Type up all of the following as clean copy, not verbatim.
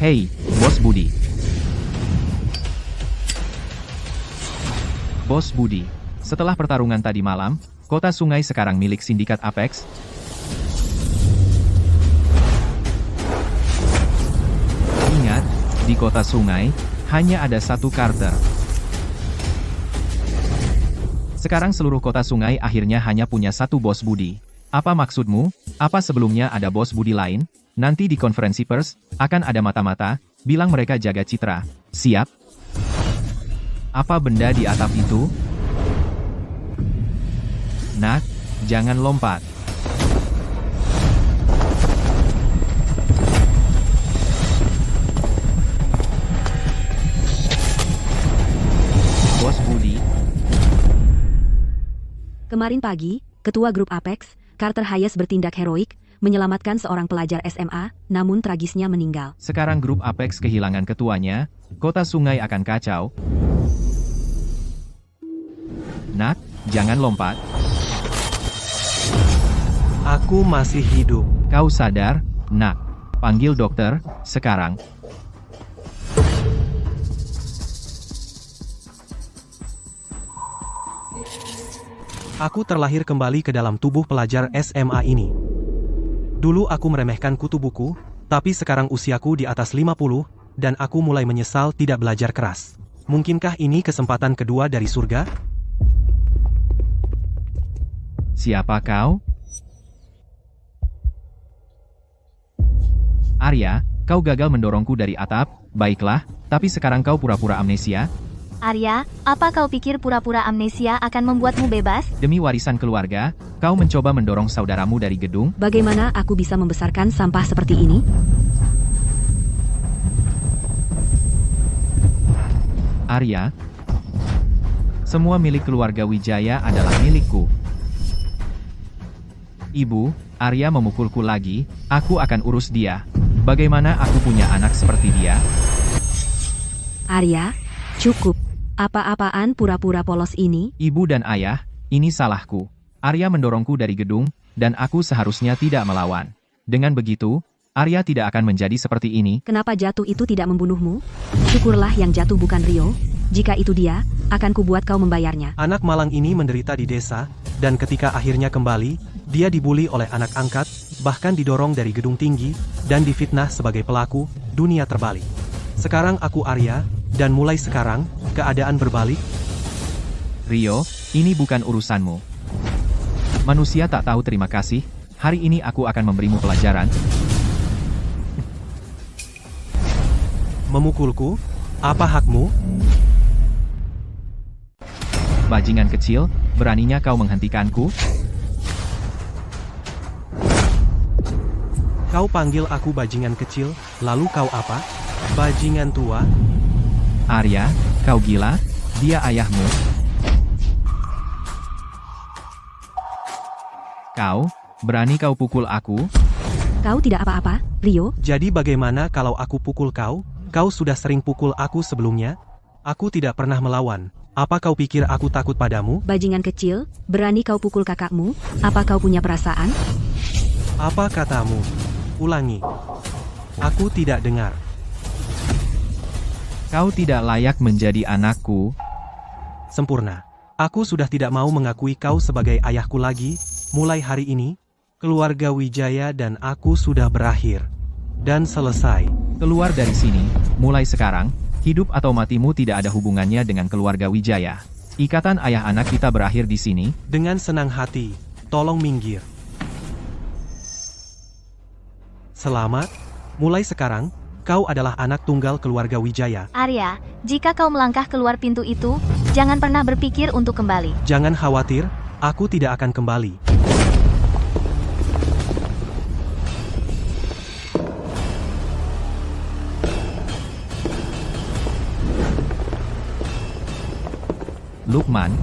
Hei, Bos Budi. Bos Budi, setelah pertarungan tadi malam, kota sungai sekarang milik sindikat Apex. Ingat, di kota sungai, hanya ada satu Carter. Sekarang seluruh kota sungai akhirnya hanya punya satu Bos Budi. Apa maksudmu? Apa sebelumnya ada Bos Budi lain? Nanti di konferensi pers, akan ada mata-mata, bilang mereka jaga citra. Siap? Apa benda di atap itu? Nak, jangan lompat. Bos Budi. Kemarin pagi, Ketua Grup Apex, Carter Hayes bertindak heroik, menyelamatkan seorang pelajar SMA, namun tragisnya meninggal. Sekarang grup Apex kehilangan ketuanya, kota sungai akan kacau. Nak, jangan lompat. Aku masih hidup. Kau sadar, Nak? Panggil dokter, sekarang. Aku terlahir kembali ke dalam tubuh pelajar SMA ini. Dulu aku meremehkan kutu buku, tapi sekarang usiaku di atas 50, dan aku mulai menyesal tidak belajar keras. Mungkinkah ini kesempatan kedua dari surga? Siapa kau? Arya, kau gagal mendorongku dari atap, baiklah, tapi sekarang kau pura-pura amnesia. Arya, apa kau pikir pura-pura amnesia akan membuatmu bebas? Demi warisan keluarga, kau mencoba mendorong saudaramu dari gedung. Bagaimana aku bisa membesarkan sampah seperti ini? Arya, semua milik keluarga Wijaya adalah milikku. Ibu, Arya memukulku lagi, aku akan urus dia. Bagaimana aku punya anak seperti dia? Arya, cukup. Apa-apaan pura-pura polos ini? Ibu dan ayah, ini salahku. Arya mendorongku dari gedung, dan aku seharusnya tidak melawan. Dengan begitu, Arya tidak akan menjadi seperti ini. Kenapa jatuh itu tidak membunuhmu? Syukurlah yang jatuh bukan Rio. Jika itu dia, akan kubuat kau membayarnya. Anak malang ini menderita di desa, dan ketika akhirnya kembali, dia dibuli oleh anak angkat, bahkan didorong dari gedung tinggi, dan difitnah sebagai pelaku, dunia terbalik. Sekarang aku Arya, dan mulai sekarang, keadaan berbalik. Rio, ini bukan urusanmu. Manusia tak tahu terima kasih, hari ini aku akan memberimu pelajaran. Memukulku? Apa hakmu? Bajingan kecil, beraninya kau menghentikanku? Kau panggil aku bajingan kecil, lalu kau apa? Bajingan tua? Arya, kau gila? Dia ayahmu. Kau, berani kau pukul aku? Kau tidak apa-apa, Rio. Jadi bagaimana kalau aku pukul kau? Kau sudah sering pukul aku sebelumnya? Aku tidak pernah melawan. Apa kau pikir aku takut padamu? Bajingan kecil, berani kau pukul kakakmu? Apa kau punya perasaan? Apa katamu? Ulangi. Aku tidak dengar. Kau tidak layak menjadi anakku. Sempurna. Aku sudah tidak mau mengakui kau sebagai ayahku lagi. Mulai hari ini, keluarga Wijaya dan aku sudah berakhir. Dan selesai. Keluar dari sini, mulai sekarang, hidup atau matimu tidak ada hubungannya dengan keluarga Wijaya. Ikatan ayah anak kita berakhir di sini. Dengan senang hati, tolong minggir. Selamat, mulai sekarang, kau adalah anak tunggal keluarga Wijaya. Arya, jika kau melangkah keluar pintu itu, jangan pernah berpikir untuk kembali. Jangan khawatir, aku tidak akan kembali. Lukman,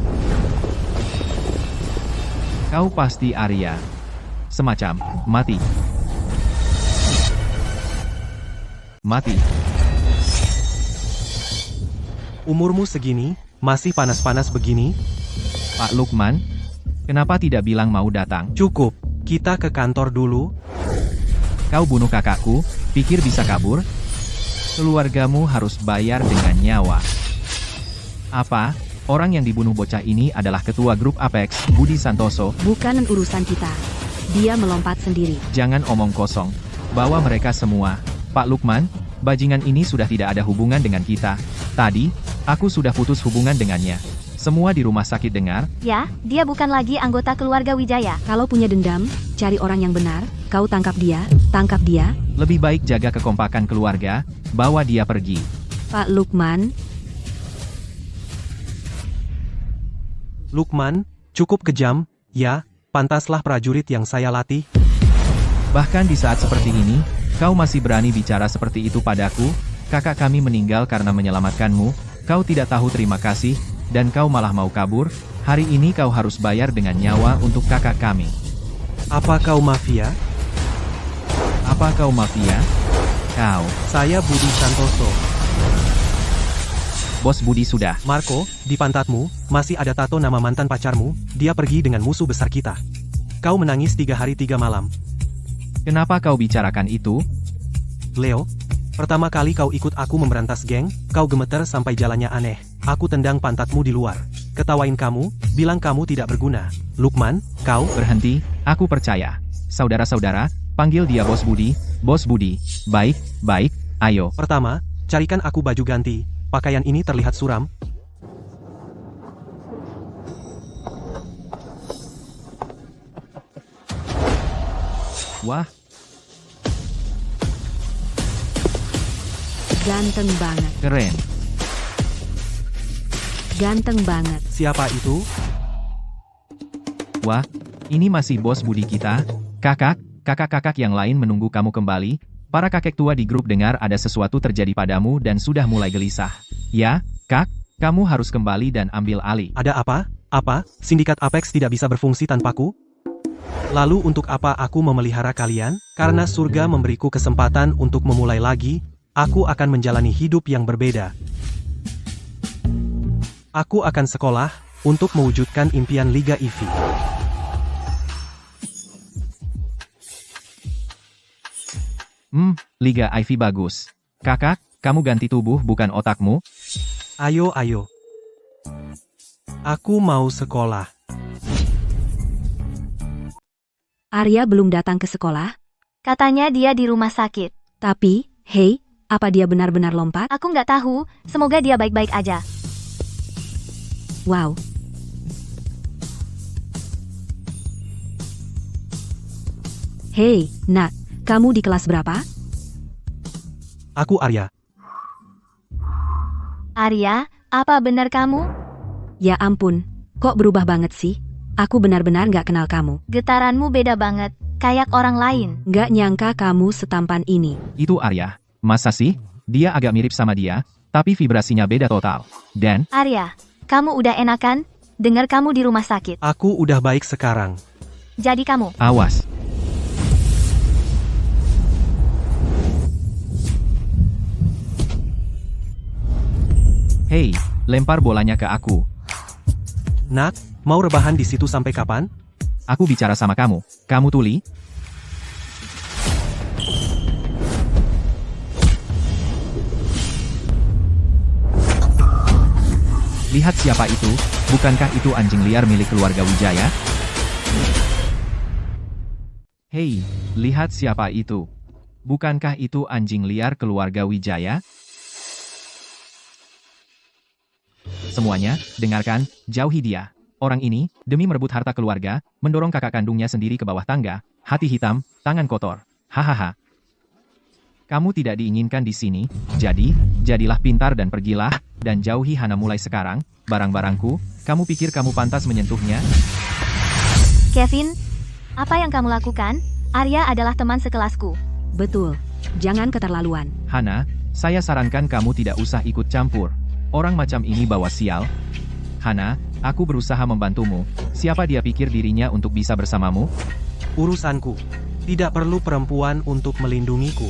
kau pasti Arya. Semacam, mati. Mati. Umurmu segini, masih panas-panas begini? Pak Lukman, kenapa tidak bilang mau datang? Cukup, kita ke kantor dulu. Kau bunuh kakakku, pikir bisa kabur? Keluargamu harus bayar dengan nyawa. Apa? Orang yang dibunuh bocah ini adalah ketua grup Apex, Budi Santoso. Bukan urusan kita. Dia melompat sendiri. Jangan omong kosong. Bawa mereka semua. Pak Lukman, bajingan ini sudah tidak ada hubungan dengan kita. Tadi, aku sudah putus hubungan dengannya. Semua di rumah sakit dengar. Ya, dia bukan lagi anggota keluarga Wijaya. Kalau punya dendam, cari orang yang benar. Kau tangkap dia, tangkap dia. Lebih baik jaga kekompakan keluarga, bawa dia pergi. Pak Lukman, Lukman, cukup kejam, ya, pantaslah prajurit yang saya latih. Bahkan di saat seperti ini, kau masih berani bicara seperti itu padaku? Kakak kami meninggal karena menyelamatkanmu, kau tidak tahu terima kasih, dan kau malah mau kabur. Hari ini kau harus bayar dengan nyawa untuk kakak kami. Apa kau mafia? Apa kau mafia? Kau, Saya Budi Santoso. Bos Budi sudah. Marco, di pantatmu, masih ada tato nama mantan pacarmu, dia pergi dengan musuh besar kita. Kau menangis 3 hari 3 malam. Kenapa kau bicarakan itu? Leo, pertama kali kau ikut aku memberantas geng, kau gemeter sampai jalannya aneh. Aku tendang pantatmu di luar. Ketawain kamu, bilang kamu tidak berguna. Lukman, kau... Berhenti, aku percaya. Saudara-saudara, panggil dia Bos Budi. Bos Budi. Baik, baik, ayo. Pertama, carikan aku baju ganti. Pakaian ini terlihat suram. Wah, ganteng banget. keren. Ganteng banget. Siapa itu? Wah, ini masih Bos Budi kita. Kakak-kakak yang lain menunggu kamu kembali. Para kakek tua di grup dengar ada sesuatu terjadi padamu dan sudah mulai gelisah. Ya, Kak, kamu harus kembali dan ambil alih. Ada apa? Apa? Sindikat Apex tidak bisa berfungsi tanpaku? Lalu untuk apa aku memelihara kalian? Karena surga memberiku kesempatan untuk memulai lagi, aku akan menjalani hidup yang berbeda. Aku akan sekolah, untuk mewujudkan impian Liga EV. Liga IV bagus. Kakak, kamu ganti tubuh bukan otakmu? Ayo, ayo. Aku mau sekolah. Arya belum datang ke sekolah, Katanya dia di rumah sakit. tapi, hei, apa dia benar-benar lompat? Aku nggak tahu, semoga dia baik-baik aja. Wow. Hei, nak, kamu di kelas berapa? Aku Arya. Arya, apa benar kamu? Ya ampun, kok berubah banget sih? Aku benar-benar nggak kenal kamu. Getaranmu beda banget, kayak orang lain. Nggak nyangka kamu setampan ini. Itu Arya. Masa sih? Dia agak mirip sama dia, tapi vibrasinya beda total. Dan, Arya, kamu udah enakan? Dengar kamu di rumah sakit. Aku udah baik sekarang. Jadi kamu, awas. Hei, lempar bolanya ke aku. Nak, mau rebahan di situ sampai kapan? Aku bicara sama kamu. Kamu tuli? Lihat siapa itu, bukankah itu anjing liar milik keluarga Wijaya? Hei, lihat siapa itu. Bukankah itu anjing liar keluarga Wijaya? Semuanya, dengarkan, jauhi dia. Orang ini, demi merebut harta keluarga, mendorong kakak kandungnya sendiri ke bawah tangga, hati hitam, tangan kotor. Hahaha. Kamu tidak diinginkan di sini, jadi, jadilah pintar dan pergilah, dan jauhi Hana mulai sekarang, barang-barangku, kamu pikir kamu pantas menyentuhnya? Kevin, apa yang kamu lakukan? Arya adalah teman sekelasku. Betul, jangan keterlaluan. Hana, saya sarankan kamu tidak usah ikut campur. Orang macam ini bawa sial. Hana, aku berusaha membantumu. Siapa dia pikir dirinya untuk bisa bersamamu? Urusanku. Tidak perlu perempuan untuk melindungiku.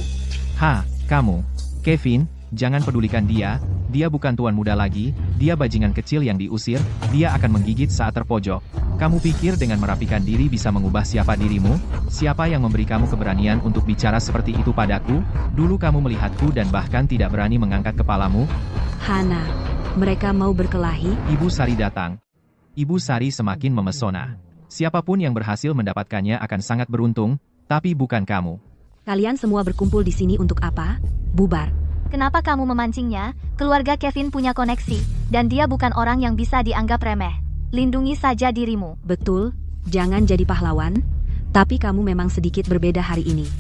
Kamu. Kevin, jangan pedulikan dia. Dia bukan tuan muda lagi, dia bajingan kecil yang diusir, dia akan menggigit saat terpojok. Kamu pikir dengan merapikan diri bisa mengubah siapa dirimu? Siapa yang memberi kamu keberanian untuk bicara seperti itu padaku? Dulu kamu melihatku dan bahkan tidak berani mengangkat kepalamu. Hana, mereka mau berkelahi? Ibu Sari datang. Ibu Sari semakin memesona. Siapapun yang berhasil mendapatkannya akan sangat beruntung, tapi bukan kamu. Kalian semua berkumpul di sini untuk apa? Bubar. Kenapa kamu memancingnya? Keluarga Kevin punya koneksi, dan dia bukan orang yang bisa dianggap remeh. Lindungi saja dirimu. Betul, jangan jadi pahlawan, tapi kamu memang sedikit berbeda hari ini.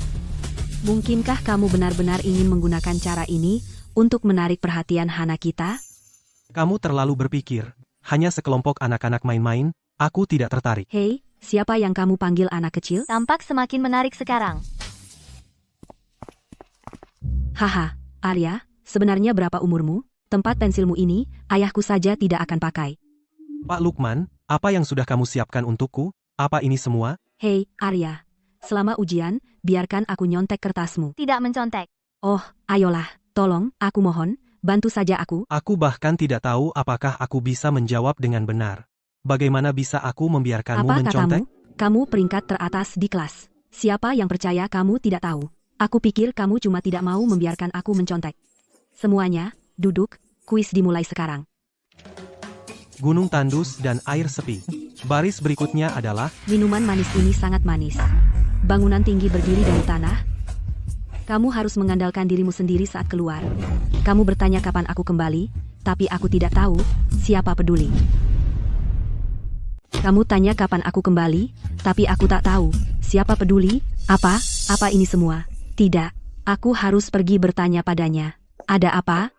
Mungkinkah kamu benar-benar ingin menggunakan cara ini untuk menarik perhatian Hana kita? Kamu terlalu berpikir. Hanya sekelompok anak-anak main-main, aku tidak tertarik. Hei, siapa yang kamu panggil anak kecil? Tampak semakin menarik sekarang. Haha, Arya, sebenarnya berapa umurmu? Tempat pensilmu ini, ayahku saja tidak akan pakai. Pak Lukman, apa yang sudah kamu siapkan untukku? Apa ini semua? Hei, Arya. Selama ujian, biarkan aku nyontek kertasmu. Tidak mencontek. Oh, ayolah, tolong, aku mohon, bantu saja aku. Aku bahkan tidak tahu apakah aku bisa menjawab dengan benar. Bagaimana bisa aku membiarkanmu Apa mencontek? katamu? Kamu peringkat teratas di kelas. Siapa yang percaya kamu tidak tahu? Aku pikir kamu cuma tidak mau membiarkan aku mencontek. Semuanya, duduk, kuis dimulai sekarang. Gunung tandus dan air sepi. Baris berikutnya adalah Minuman manis ini sangat manis. Bangunan tinggi berdiri dari tanah. Kamu harus mengandalkan dirimu sendiri saat keluar. Kamu bertanya kapan aku kembali, tapi aku tidak tahu, siapa peduli. Kamu tanya kapan aku kembali, tapi aku tak tahu, siapa peduli, apa ini semua? Tidak, aku harus pergi bertanya padanya. Ada apa?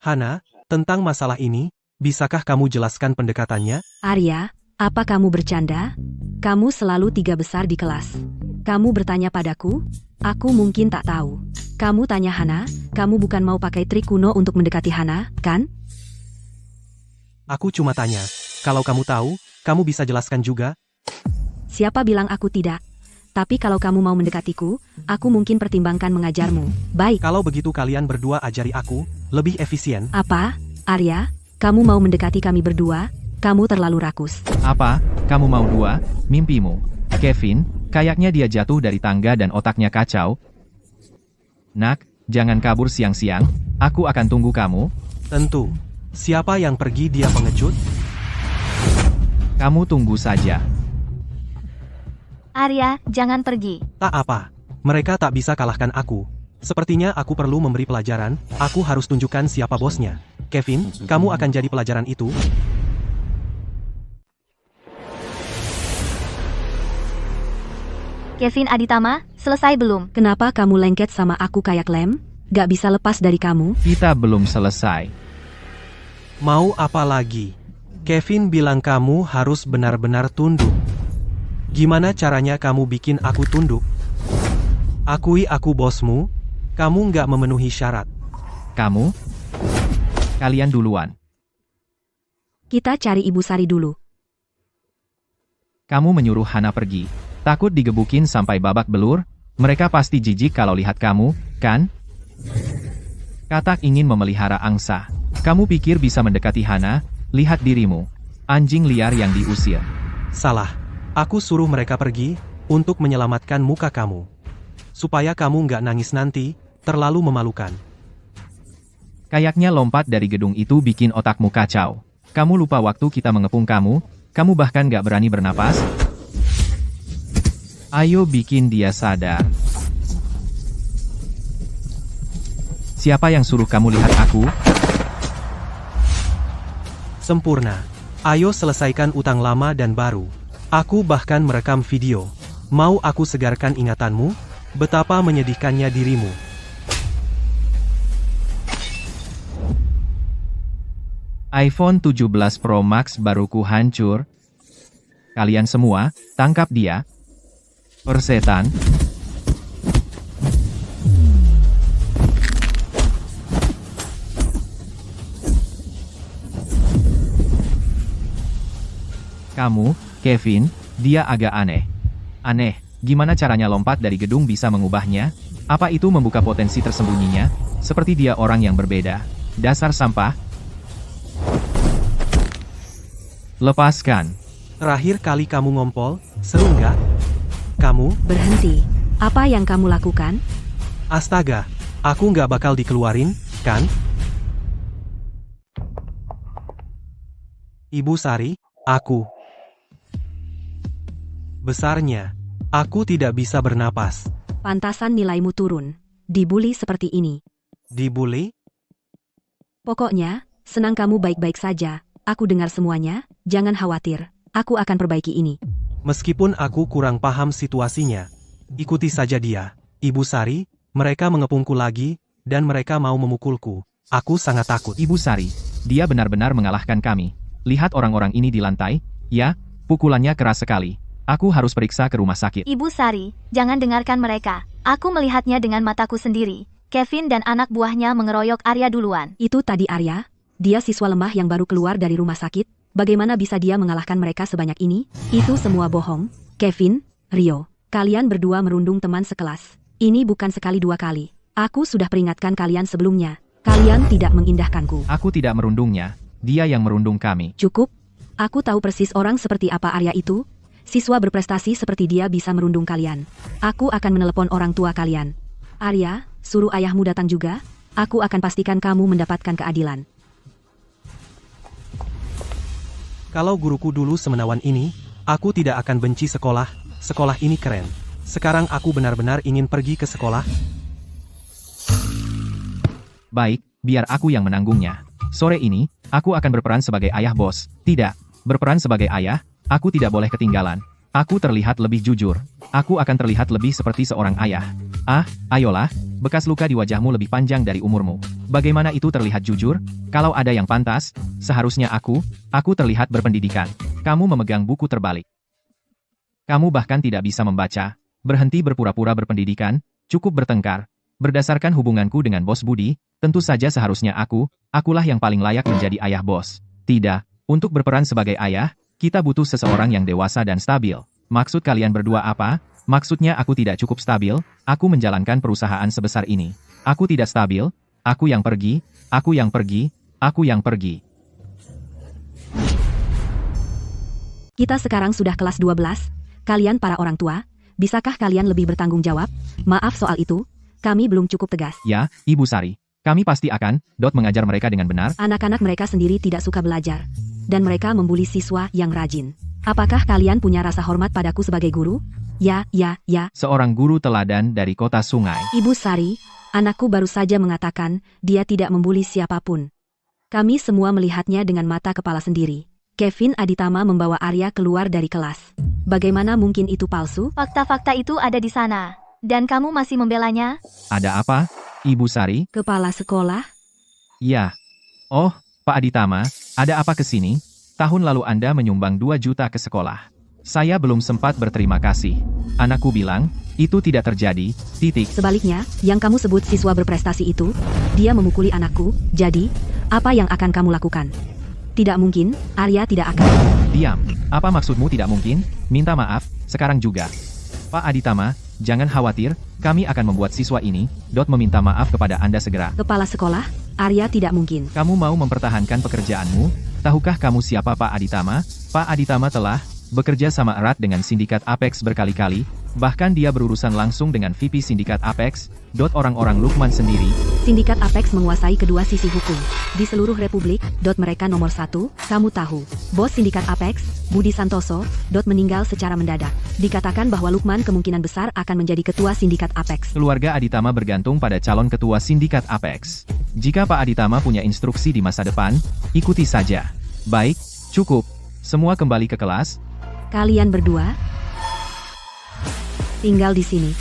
Hana, tentang masalah ini, bisakah kamu jelaskan pendekatannya? Arya, apa kamu bercanda? Kamu selalu 3 besar di kelas. Kamu bertanya padaku? Aku mungkin tak tahu. Kamu tanya Hana, kamu bukan mau pakai trik kuno untuk mendekati Hana, kan? Aku cuma tanya. Kalau kamu tahu, kamu bisa jelaskan juga. Siapa bilang aku tidak? Tapi kalau kamu mau mendekatiku, aku mungkin pertimbangkan mengajarmu. Baik. Kalau begitu kalian berdua ajari aku, lebih efisien. Apa? Arya, kamu mau mendekati kami berdua? Kamu terlalu rakus. Apa? Kamu mau dua? Mimpimu. Kevin, kayaknya dia jatuh dari tangga dan otaknya kacau. Nak, jangan kabur siang-siang. Aku akan tunggu kamu. Tentu. Siapa yang pergi dia pengecut? Kamu tunggu saja. Arya, jangan pergi. Tak apa. Mereka tak bisa kalahkan aku. Sepertinya aku perlu memberi pelajaran. Aku harus tunjukkan siapa bosnya. Kevin, kamu akan jadi pelajaran itu. Kevin Aditama, selesai belum? Kenapa kamu lengket sama aku kayak lem? Gak bisa lepas dari kamu? Kita belum selesai. Mau apa lagi? Kevin bilang kamu harus benar-benar tunduk. Gimana caranya kamu bikin aku tunduk? Akui aku bosmu, kamu nggak memenuhi syarat. Kamu? Kalian duluan. Kita cari Ibu Sari dulu. Kamu menyuruh Hana pergi. Takut digebukin sampai babak belur? Mereka pasti jijik kalau lihat kamu, kan? Katak ingin memelihara angsa. Kamu pikir bisa mendekati Hana? Lihat dirimu. Anjing liar yang diusir. Salah. Aku suruh mereka pergi untuk menyelamatkan muka kamu. Supaya kamu nggak nangis nanti, terlalu memalukan. Kayaknya lompat dari gedung itu bikin otakmu kacau. Kamu lupa waktu kita mengepung kamu bahkan gak berani bernapas. Ayo bikin dia sadar. Siapa yang suruh kamu lihat aku? Sempurna. Ayo selesaikan utang lama dan baru. Aku bahkan merekam video. Mau aku segarkan ingatanmu? Betapa menyedihkannya dirimu. iPhone 17 Pro Max baruku hancur. Kalian semua, tangkap dia. Persetan. Kamu, Kevin, dia agak aneh. Aneh, gimana caranya lompat dari gedung bisa mengubahnya? Apa itu membuka potensi tersembunyinya? Seperti dia orang yang berbeda. Dasar sampah. Lepaskan. Terakhir kali kamu ngompol, seru nggak? Kamu? Berhenti. Apa yang kamu lakukan? Astaga, aku nggak bakal dikeluarin, kan? Ibu Sari, aku. Besarnya, aku tidak bisa bernapas. Pantasan nilaimu turun. Dibully seperti ini. Dibully? Pokoknya, senang kamu baik-baik saja. Aku dengar semuanya, jangan khawatir. Aku akan perbaiki ini. Meskipun aku kurang paham situasinya, ikuti saja dia. Ibu Sari, mereka mengepungku lagi, dan mereka mau memukulku. Aku sangat takut. Ibu Sari, dia benar-benar mengalahkan kami. Lihat orang-orang ini di lantai. Ya, pukulannya keras sekali. Aku harus periksa ke rumah sakit. Ibu Sari, jangan dengarkan mereka. Aku melihatnya dengan mataku sendiri. Kevin dan anak buahnya mengeroyok Arya duluan. Itu tadi Arya. Dia siswa lemah yang baru keluar dari rumah sakit. Bagaimana bisa dia mengalahkan mereka sebanyak ini? Itu semua bohong. Kevin, Rio, kalian berdua merundung teman sekelas. Ini bukan sekali dua kali. Aku sudah peringatkan kalian sebelumnya. Kalian tidak mengindahkanku. Aku tidak merundungnya. Dia yang merundung kami. Cukup. Aku tahu persis orang seperti apa Arya itu. Siswa berprestasi seperti dia bisa merundung kalian. Aku akan menelepon orang tua kalian. Arya, suruh ayahmu datang juga. Aku akan pastikan kamu mendapatkan keadilan. Kalau guruku dulu semenawan ini, aku tidak akan benci sekolah. Sekolah ini keren. Sekarang aku benar-benar ingin pergi ke sekolah. Baik, biar aku yang menanggungnya. Sore ini, aku akan berperan sebagai ayah bos. Tidak, berperan sebagai ayah, aku tidak boleh ketinggalan. Aku terlihat lebih jujur. Aku akan terlihat lebih seperti seorang ayah. Ah, ayolah, bekas luka di wajahmu lebih panjang dari umurmu. Bagaimana itu terlihat jujur? Kalau ada yang pantas, seharusnya aku terlihat berpendidikan. Kamu memegang buku terbalik. Kamu bahkan tidak bisa membaca. Berhenti berpura-pura berpendidikan, cukup bertengkar. Berdasarkan hubunganku dengan bos Budi, tentu saja seharusnya akulah yang paling layak menjadi ayah bos. Tidak, untuk berperan sebagai ayah, kita butuh seseorang yang dewasa dan stabil. Maksud kalian berdua apa? Maksudnya aku tidak cukup stabil, aku menjalankan perusahaan sebesar ini. Aku tidak stabil, aku yang pergi, aku yang pergi, aku yang pergi. Kita sekarang sudah kelas 12. Kalian para orang tua, bisakah kalian lebih bertanggung jawab? Maaf soal itu, kami belum cukup tegas. Ya, Ibu Sari. Kami pasti akan mengajar mereka dengan benar. Anak-anak mereka sendiri tidak suka belajar. Dan mereka membuli siswa yang rajin. Apakah kalian punya rasa hormat padaku sebagai guru? Ya. Seorang guru teladan dari kota sungai. Ibu Sari, anakku baru saja mengatakan dia tidak membuli siapapun. Kami semua melihatnya dengan mata kepala sendiri. Kevin Aditama membawa Arya keluar dari kelas. Bagaimana mungkin itu palsu? Fakta-fakta itu ada di sana. Dan kamu masih membelanya? Ada apa, Ibu Sari? Kepala sekolah? Ya. Oh, Pak Aditama, ada apa ke sini? Tahun lalu Anda menyumbang 2 juta ke sekolah. Saya belum sempat berterima kasih. Anakku bilang, itu tidak terjadi, titik. Sebaliknya, yang kamu sebut siswa berprestasi itu, dia memukuli anakku, jadi, apa yang akan kamu lakukan? Tidak mungkin, Arya tidak akan. Diam. Apa maksudmu tidak mungkin? Minta maaf, sekarang juga. Pak Aditama, jangan khawatir, kami akan membuat siswa ini, meminta maaf kepada Anda segera. Kepala sekolah, Arya tidak mungkin. Kamu mau mempertahankan pekerjaanmu? Tahukah kamu siapa Pak Aditama? Pak Aditama telah bekerja sama erat dengan sindikat Apex berkali-kali, bahkan dia berurusan langsung dengan VP sindikat Apex, orang-orang Lukman sendiri. Sindikat Apex menguasai kedua sisi hukum. Di seluruh Republik, mereka nomor 1, kamu tahu. Bos sindikat Apex, Budi Santoso, meninggal secara mendadak. Dikatakan bahwa Lukman kemungkinan besar akan menjadi ketua sindikat Apex. Keluarga Aditama bergantung pada calon ketua sindikat Apex. Jika Pak Aditama punya instruksi di masa depan, ikuti saja. Baik, cukup. Semua kembali ke kelas. Kalian berdua tinggal di sini.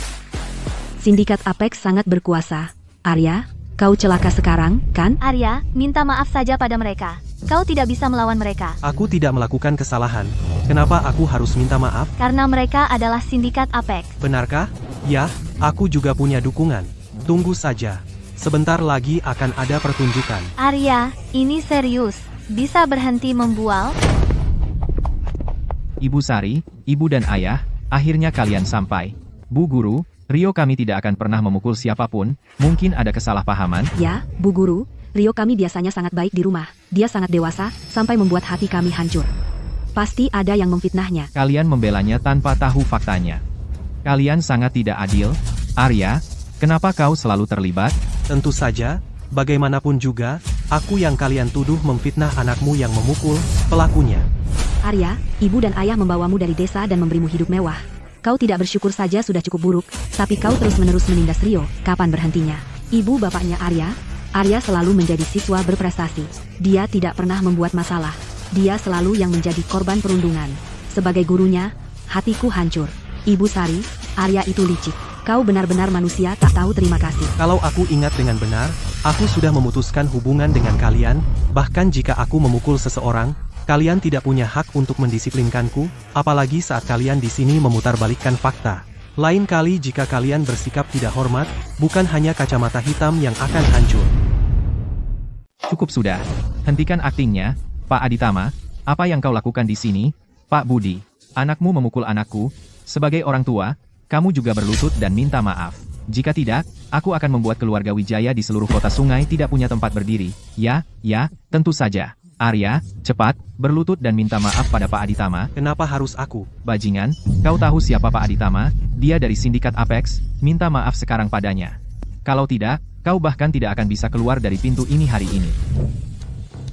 Sindikat Apex sangat berkuasa. Arya, kau celaka sekarang, kan? Arya, minta maaf saja pada mereka. Kau tidak bisa melawan mereka. Aku tidak melakukan kesalahan. Kenapa aku harus minta maaf? Karena mereka adalah sindikat Apex. Benarkah? Ya, aku juga punya dukungan. Tunggu saja. Sebentar lagi akan ada pertunjukan. Arya, ini serius. Bisa berhenti membual? Ibu Sari, Ibu dan Ayah, akhirnya kalian sampai. Bu Guru, Rio, kami tidak akan pernah memukul siapapun, mungkin ada kesalahpahaman. Ya, Bu Guru, Rio kami biasanya sangat baik di rumah. Dia sangat dewasa, sampai membuat hati kami hancur. Pasti ada yang memfitnahnya. Kalian membelanya tanpa tahu faktanya. Kalian sangat tidak adil. Arya, kenapa kau selalu terlibat? Tentu saja, bagaimanapun juga, aku yang kalian tuduh memfitnah anakmu yang memukul pelakunya. Arya, ibu dan ayah membawamu dari desa dan memberimu hidup mewah. Kau tidak bersyukur saja sudah cukup buruk, tapi kau terus-menerus menindas Rio. Kapan berhentinya? Ibu bapaknya Arya selalu menjadi siswa berprestasi. Dia tidak pernah membuat masalah. Dia selalu yang menjadi korban perundungan. Sebagai gurunya, hatiku hancur. Ibu Sari, Arya itu licik. Kau benar-benar manusia tak tahu terima kasih. Kalau aku ingat dengan benar, aku sudah memutuskan hubungan dengan kalian, bahkan jika aku memukul seseorang, kalian tidak punya hak untuk mendisiplinkanku, apalagi saat kalian di sini memutarbalikkan fakta. Lain kali jika kalian bersikap tidak hormat, bukan hanya kacamata hitam yang akan hancur. Cukup sudah. Hentikan aktingnya, Pak Aditama. Apa yang kau lakukan di sini, Pak Budi? Anakmu memukul anakku. Sebagai orang tua, kamu juga berlutut dan minta maaf. Jika tidak, aku akan membuat keluarga Wijaya di seluruh kota Sungai tidak punya tempat berdiri. Ya, tentu saja. Arya, cepat, berlutut dan minta maaf pada Pak Aditama. Kenapa harus aku? Bajingan, kau tahu siapa Pak Aditama? Dia dari sindikat Apex, minta maaf sekarang padanya. Kalau tidak, kau bahkan tidak akan bisa keluar dari pintu ini hari ini.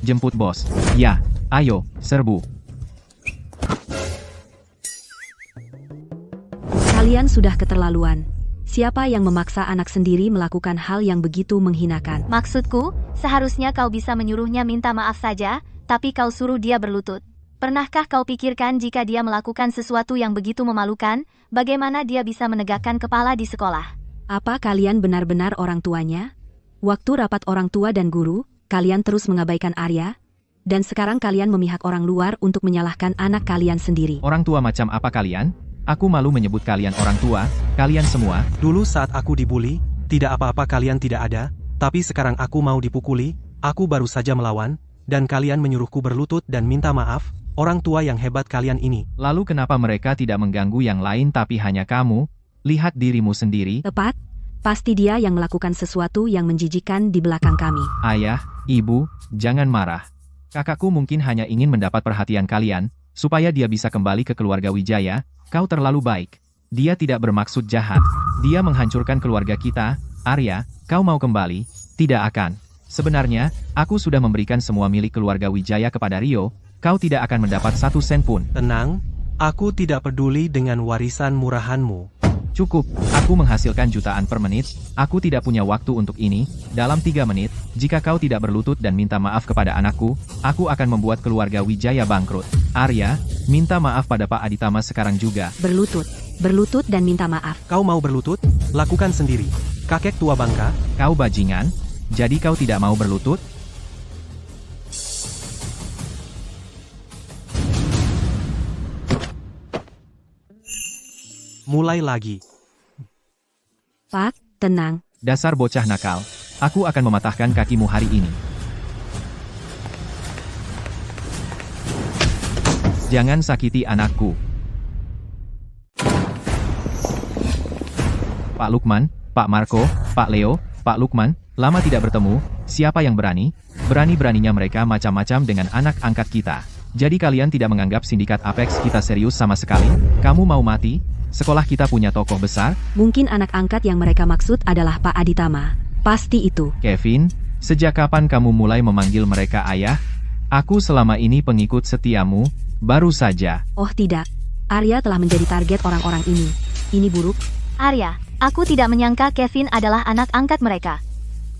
Jemput bos. Ya, ayo, serbu. Kalian sudah keterlaluan. Siapa yang memaksa anak sendiri melakukan hal yang begitu menghinakan? Maksudku, seharusnya kau bisa menyuruhnya minta maaf saja, tapi kau suruh dia berlutut. Pernahkah kau pikirkan jika dia melakukan sesuatu yang begitu memalukan, bagaimana dia bisa menegakkan kepala di sekolah? Apa kalian benar-benar orang tuanya? Waktu rapat orang tua dan guru, kalian terus mengabaikan Arya, dan sekarang kalian memihak orang luar untuk menyalahkan anak kalian sendiri. Orang tua macam apa kalian? Aku malu menyebut kalian orang tua, kalian semua. Dulu saat aku dibully, tidak apa-apa kalian tidak ada, tapi sekarang aku mau dipukuli, aku baru saja melawan, dan kalian menyuruhku berlutut dan minta maaf, orang tua yang hebat kalian ini. Lalu kenapa mereka tidak mengganggu yang lain tapi hanya kamu? Lihat dirimu sendiri. Tepat, pasti dia yang melakukan sesuatu yang menjijikan di belakang kami. Ayah, ibu, jangan marah. Kakakku mungkin hanya ingin mendapat perhatian kalian, supaya dia bisa kembali ke keluarga Wijaya. Kau terlalu baik. Dia tidak bermaksud jahat. Dia menghancurkan keluarga kita. Arya, kau mau kembali? Tidak akan. Sebenarnya, aku sudah memberikan semua milik keluarga Wijaya kepada Rio. Kau tidak akan mendapat 1 sen pun. Tenang, aku tidak peduli dengan warisan murahanmu. Cukup, aku menghasilkan jutaan per menit. Aku tidak punya waktu untuk ini. Dalam 3 menit, jika kau tidak berlutut dan minta maaf kepada anakku, aku akan membuat keluarga Wijaya bangkrut. Arya, minta maaf pada Pak Aditama sekarang juga. Berlutut dan minta maaf. Kau mau berlutut? Lakukan sendiri. Kakek tua bangka. Kau bajingan? Jadi kau tidak mau berlutut? Mulai lagi. Pak, tenang. Dasar bocah nakal. Aku akan mematahkan kakimu hari ini. Jangan sakiti anakku. Pak Lukman, Pak Marco, Pak Leo, Pak Lukman, lama tidak bertemu. Siapa yang berani? Berani-beraninya mereka macam-macam dengan anak angkat kita. Jadi kalian tidak menganggap sindikat Apex kita serius sama sekali? Kamu mau mati? Sekolah kita punya tokoh besar? Mungkin anak angkat yang mereka maksud adalah Pak Aditama. Pasti itu. Kevin, sejak kapan kamu mulai memanggil mereka ayah? Aku selama ini pengikut setiamu, baru saja. Oh tidak. Arya telah menjadi target orang-orang ini. Ini buruk. Arya, aku tidak menyangka Kevin adalah anak angkat mereka.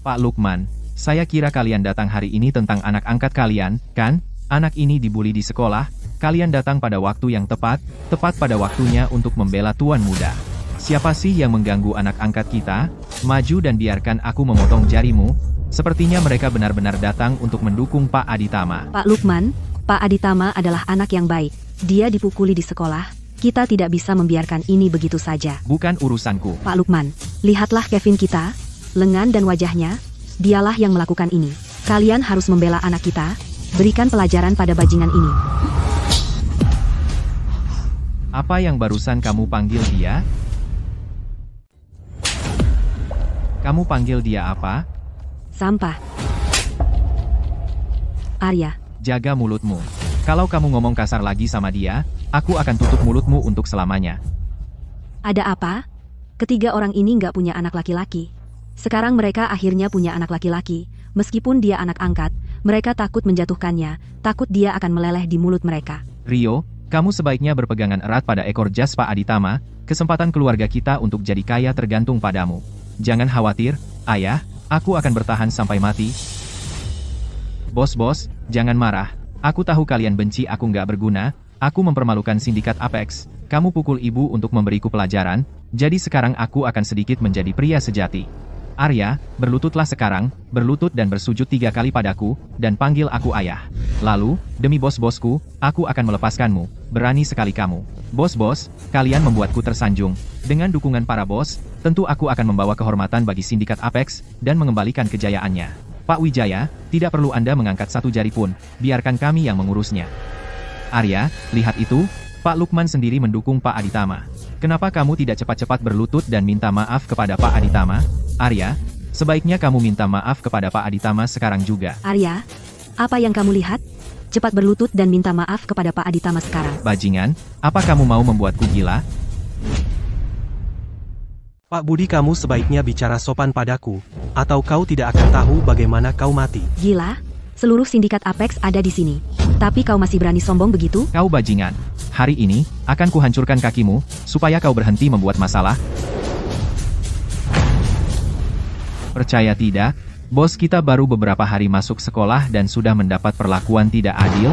Pak Lukman, saya kira kalian datang hari ini tentang anak angkat kalian, kan? Anak ini dibully di sekolah, kalian datang pada waktu yang tepat pada waktunya untuk membela tuan muda. Siapa sih yang mengganggu anak angkat kita? Maju dan biarkan aku memotong jarimu. Sepertinya mereka benar-benar datang untuk mendukung Pak Aditama. Pak Lukman, Pak Aditama adalah anak yang baik. Dia dipukuli di sekolah. Kita tidak bisa membiarkan ini begitu saja. Bukan urusanku. Pak Lukman, lihatlah Kevin kita, lengan dan wajahnya. Dialah yang melakukan ini. Kalian harus membela anak kita. Berikan pelajaran pada bajingan ini. Apa yang barusan kamu panggil dia? Kamu panggil dia apa? Sampah. Arya, Jaga mulutmu. Kalau kamu ngomong kasar lagi sama dia, aku akan tutup mulutmu untuk selamanya. ada apa? Ketiga orang ini nggak punya anak laki-laki. Sekarang mereka akhirnya punya anak laki-laki. Meskipun dia anak angkat, mereka takut menjatuhkannya, takut dia akan meleleh di mulut mereka. Rio, kamu sebaiknya berpegangan erat pada ekor jas Pak Aditama, kesempatan keluarga kita untuk jadi kaya tergantung padamu. Jangan khawatir, ayah, aku akan bertahan sampai mati. Bos, jangan marah. Aku tahu kalian benci aku nggak berguna, aku mempermalukan sindikat Apex. Kamu pukul ibu untuk memberiku pelajaran, jadi sekarang aku akan sedikit menjadi pria sejati. Arya, berlututlah sekarang, berlutut dan bersujud 3 kali padaku, dan panggil aku ayah. Lalu, demi bos-bosku, aku akan melepaskanmu. Berani sekali kamu. Bos, kalian membuatku tersanjung. Dengan dukungan para bos, tentu aku akan membawa kehormatan bagi sindikat Apex, dan mengembalikan kejayaannya. Pak Wijaya, tidak perlu Anda mengangkat satu jari pun, biarkan kami yang mengurusnya. Arya, lihat itu, Pak Lukman sendiri mendukung Pak Aditama. Kenapa kamu tidak cepat-cepat berlutut dan minta maaf kepada Pak Aditama? Arya, sebaiknya kamu minta maaf kepada Pak Aditama sekarang juga. Arya, apa yang kamu lihat? Cepat berlutut dan minta maaf kepada Pak Aditama sekarang. Bajingan, apa kamu mau membuatku gila? Pak Budi, kamu sebaiknya bicara sopan padaku, atau kau tidak akan tahu bagaimana kau mati. Gila, seluruh sindikat Apex ada di sini. Tapi kau masih berani sombong begitu? Kau bajingan. Hari ini, akan kuhancurkan kakimu, supaya kau berhenti membuat masalah. Percaya tidak, bos kita baru beberapa hari masuk sekolah dan sudah mendapat perlakuan tidak adil.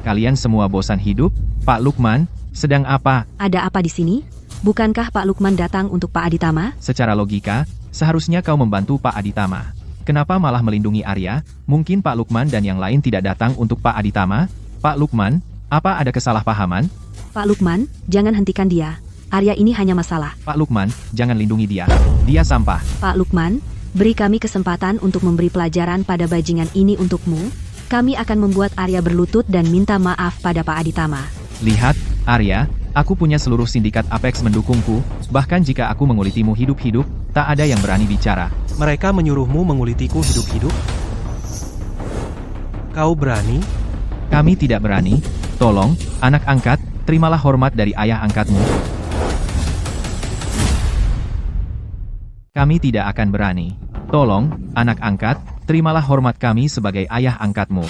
Kalian semua bosan hidup? Pak Lukman, sedang apa? Ada apa di sini? Bukankah Pak Lukman datang untuk Pak Aditama? Secara logika, seharusnya kau membantu Pak Aditama. Kenapa malah melindungi Arya? Mungkin Pak Lukman dan yang lain tidak datang untuk Pak Aditama? Pak Lukman, apa ada kesalahpahaman? Pak Lukman, jangan hentikan dia. Arya ini hanya masalah. Pak Lukman, jangan lindungi dia. Dia sampah. Pak Lukman, beri kami kesempatan untuk memberi pelajaran pada bajingan ini untukmu. Kami akan membuat Arya berlutut dan minta maaf pada Pak Aditama. Lihat, Arya, aku punya seluruh sindikat Apex mendukungku, bahkan jika aku mengulitimu hidup-hidup, tak ada yang berani bicara. Mereka menyuruhmu mengulitiku hidup-hidup? Kau berani? Kami tidak berani. Tolong, anak angkat, terimalah hormat dari ayah angkatmu. Kami tidak akan berani. Tolong, anak angkat, terimalah hormat kami sebagai ayah angkatmu.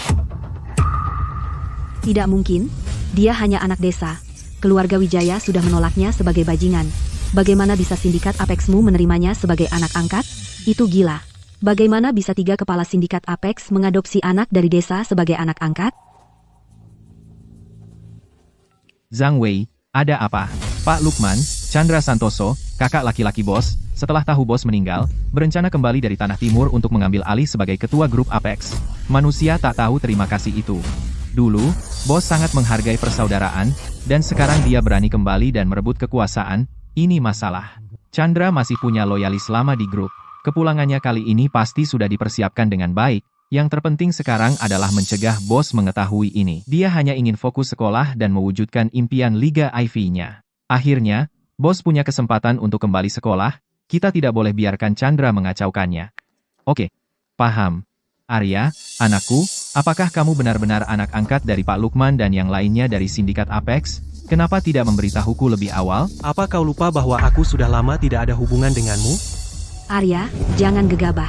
Tidak mungkin. Dia hanya anak desa. Keluarga Wijaya sudah menolaknya sebagai bajingan. Bagaimana bisa sindikat Apexmu menerimanya sebagai anak angkat? Itu gila. Bagaimana bisa 3 kepala sindikat Apex mengadopsi anak dari desa sebagai anak angkat? Zhang Wei, ada apa? Pak Lukman, Chandra Santoso, kakak laki-laki bos, setelah tahu bos meninggal, berencana kembali dari Tanah Timur untuk mengambil alih sebagai ketua grup Apex. Manusia tak tahu terima kasih itu. Dulu, bos sangat menghargai persaudaraan, dan sekarang dia berani kembali dan merebut kekuasaan. Ini masalah. Chandra masih punya loyalis lama di grup. Kepulangannya kali ini pasti sudah dipersiapkan dengan baik. Yang terpenting sekarang adalah mencegah bos mengetahui ini. Dia hanya ingin fokus sekolah dan mewujudkan impian Liga IV-nya. Akhirnya, bos punya kesempatan untuk kembali sekolah. Kita tidak boleh biarkan Chandra mengacaukannya. Oke, paham. Arya, anakku, apakah kamu benar-benar anak angkat dari Pak Lukman dan yang lainnya dari sindikat Apex? Kenapa tidak memberitahuku lebih awal? Apa kau lupa bahwa aku sudah lama tidak ada hubungan denganmu? Arya, jangan gegabah.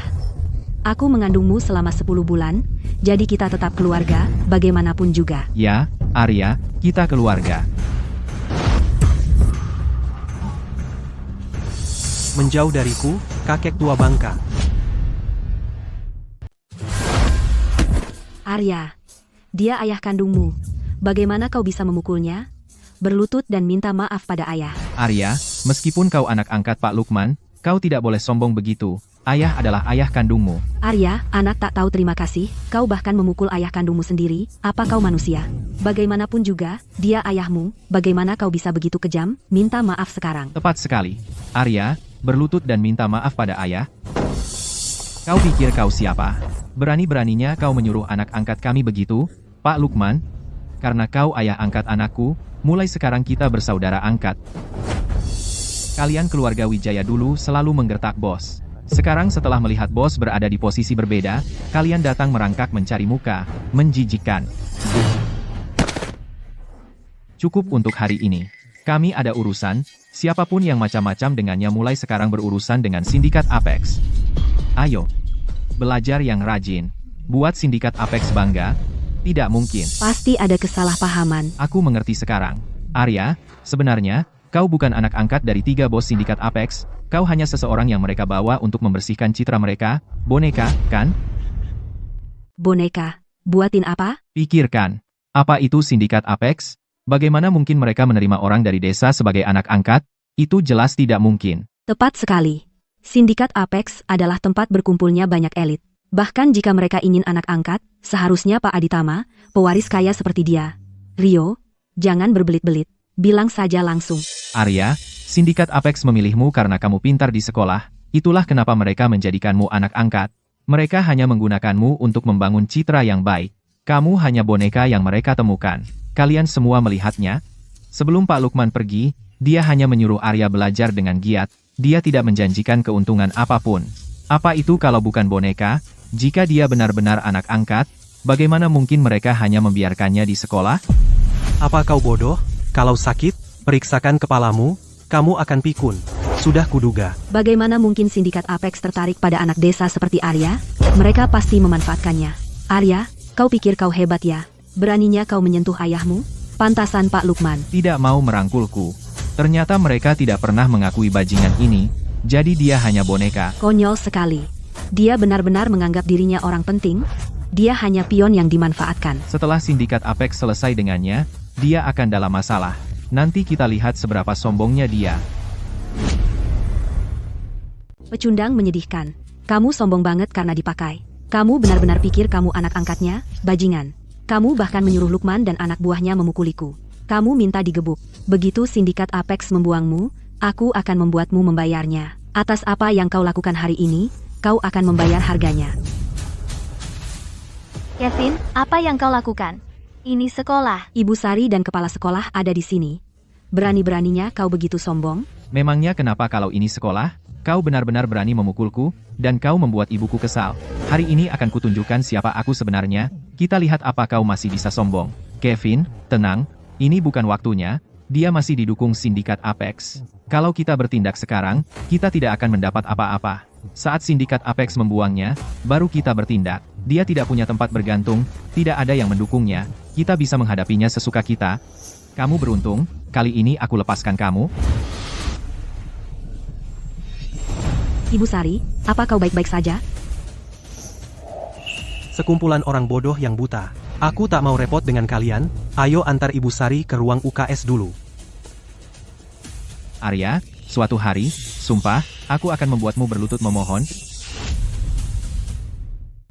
Aku mengandungmu selama 10 bulan, jadi kita tetap keluarga, bagaimanapun juga. Ya, Arya, kita keluarga. Menjauh dariku, kakek tua bangka. Arya, dia ayah kandungmu. Bagaimana kau bisa memukulnya? Berlutut dan minta maaf pada ayah. Arya, meskipun kau anak angkat Pak Lukman, kau tidak boleh sombong begitu. Ayah adalah ayah kandungmu. Arya, anak tak tahu terima kasih, kau bahkan memukul ayah kandungmu sendiri, apa kau manusia? Bagaimanapun juga, dia ayahmu, bagaimana kau bisa begitu kejam? Minta maaf sekarang. Tepat sekali. Arya, berlutut dan minta maaf pada ayah. Kau pikir kau siapa? Berani-beraninya kau menyuruh anak angkat kami begitu, Pak Lukman? Karena kau ayah angkat anakku, mulai sekarang kita bersaudara angkat. Kalian keluarga Wijaya dulu selalu menggertak bos. Sekarang setelah melihat bos berada di posisi berbeda, kalian datang merangkak mencari muka, menjijikkan. Cukup untuk hari ini. Kami ada urusan, siapapun yang macam-macam dengannya mulai sekarang berurusan dengan sindikat Apex. Ayo, belajar yang rajin. Buat sindikat Apex bangga? Tidak mungkin. Pasti ada kesalahpahaman. Aku mengerti sekarang. Arya, sebenarnya, kau bukan anak angkat dari 3 bos sindikat Apex, kau hanya seseorang yang mereka bawa untuk membersihkan citra mereka, boneka, kan? Boneka. Buatin apa? Pikirkan, apa itu sindikat Apex? Bagaimana mungkin mereka menerima orang dari desa sebagai anak angkat? Itu jelas tidak mungkin. Tepat sekali. Sindikat Apex adalah tempat berkumpulnya banyak elit. Bahkan jika mereka ingin anak angkat, seharusnya Pak Aditama, pewaris kaya seperti dia. Rio, jangan berbelit-belit. Bilang saja langsung. Arya, sindikat Apex memilihmu karena kamu pintar di sekolah, itulah kenapa mereka menjadikanmu anak angkat. Mereka hanya menggunakanmu untuk membangun citra yang baik. Kamu hanya boneka yang mereka temukan. Kalian semua melihatnya? Sebelum Pak Lukman pergi, dia hanya menyuruh Arya belajar dengan giat. Dia tidak menjanjikan keuntungan apapun. Apa itu kalau bukan boneka? Jika dia benar-benar anak angkat, bagaimana mungkin mereka hanya membiarkannya di sekolah? Apa kau bodoh? Kalau sakit, periksakan kepalamu, kamu akan pikun. Sudah kuduga. Bagaimana mungkin sindikat Apex tertarik pada anak desa seperti Arya? Mereka pasti memanfaatkannya. Arya, kau pikir kau hebat ya? Beraninya kau menyentuh ayahmu? Pantasan Pak Lukman. Tidak mau merangkulku. Ternyata mereka tidak pernah mengakui bajingan ini, jadi dia hanya boneka. Konyol sekali. Dia benar-benar menganggap dirinya orang penting. Dia hanya pion yang dimanfaatkan. Setelah sindikat Apex selesai dengannya, dia akan dalam masalah. Nanti kita lihat seberapa sombongnya dia. Pecundang menyedihkan. Kamu sombong banget karena dipakai. Kamu benar-benar pikir kamu anak angkatnya, bajingan. Kamu bahkan menyuruh Lukman dan anak buahnya memukuliku. Kamu minta digebuk. Begitu sindikat Apex membuangmu, aku akan membuatmu membayarnya. Atas apa yang kau lakukan hari ini, kau akan membayar harganya. Kevin, apa yang kau lakukan? Ini sekolah. Ibu Sari dan kepala sekolah ada di sini. Berani-beraninya kau begitu sombong? Memangnya kenapa kalau ini sekolah? Kau benar-benar berani memukulku, dan kau membuat ibuku kesal. Hari ini akan kutunjukkan siapa aku sebenarnya. Kita lihat apa kau masih bisa sombong. Kevin, tenang, ini bukan waktunya. Dia masih didukung sindikat Apex. Kalau kita bertindak sekarang, kita tidak akan mendapat apa-apa. Saat sindikat Apex membuangnya, baru kita bertindak. Dia tidak punya tempat bergantung, tidak ada yang mendukungnya. Kita bisa menghadapinya sesuka kita. Kamu beruntung, kali ini aku lepaskan kamu. Ibu Sari, apa kau baik-baik saja? Sekumpulan orang bodoh yang buta. Aku tak mau repot dengan kalian, ayo antar Ibu Sari ke ruang UKS dulu. Arya, suatu hari, sumpah, aku akan membuatmu berlutut memohon.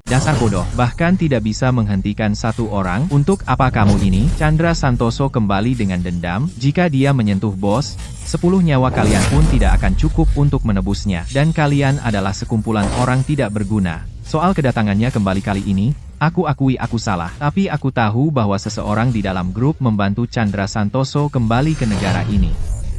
Dasar bodoh, bahkan tidak bisa menghentikan satu orang. Untuk apa kamu ini? Chandra Santoso kembali dengan dendam. Jika dia menyentuh bos, 10 nyawa kalian pun tidak akan cukup untuk menebusnya. Dan kalian adalah sekumpulan orang tidak berguna. Soal kedatangannya kembali kali ini, aku akui aku salah. Tapi aku tahu bahwa seseorang di dalam grup membantu Chandra Santoso kembali ke negara ini.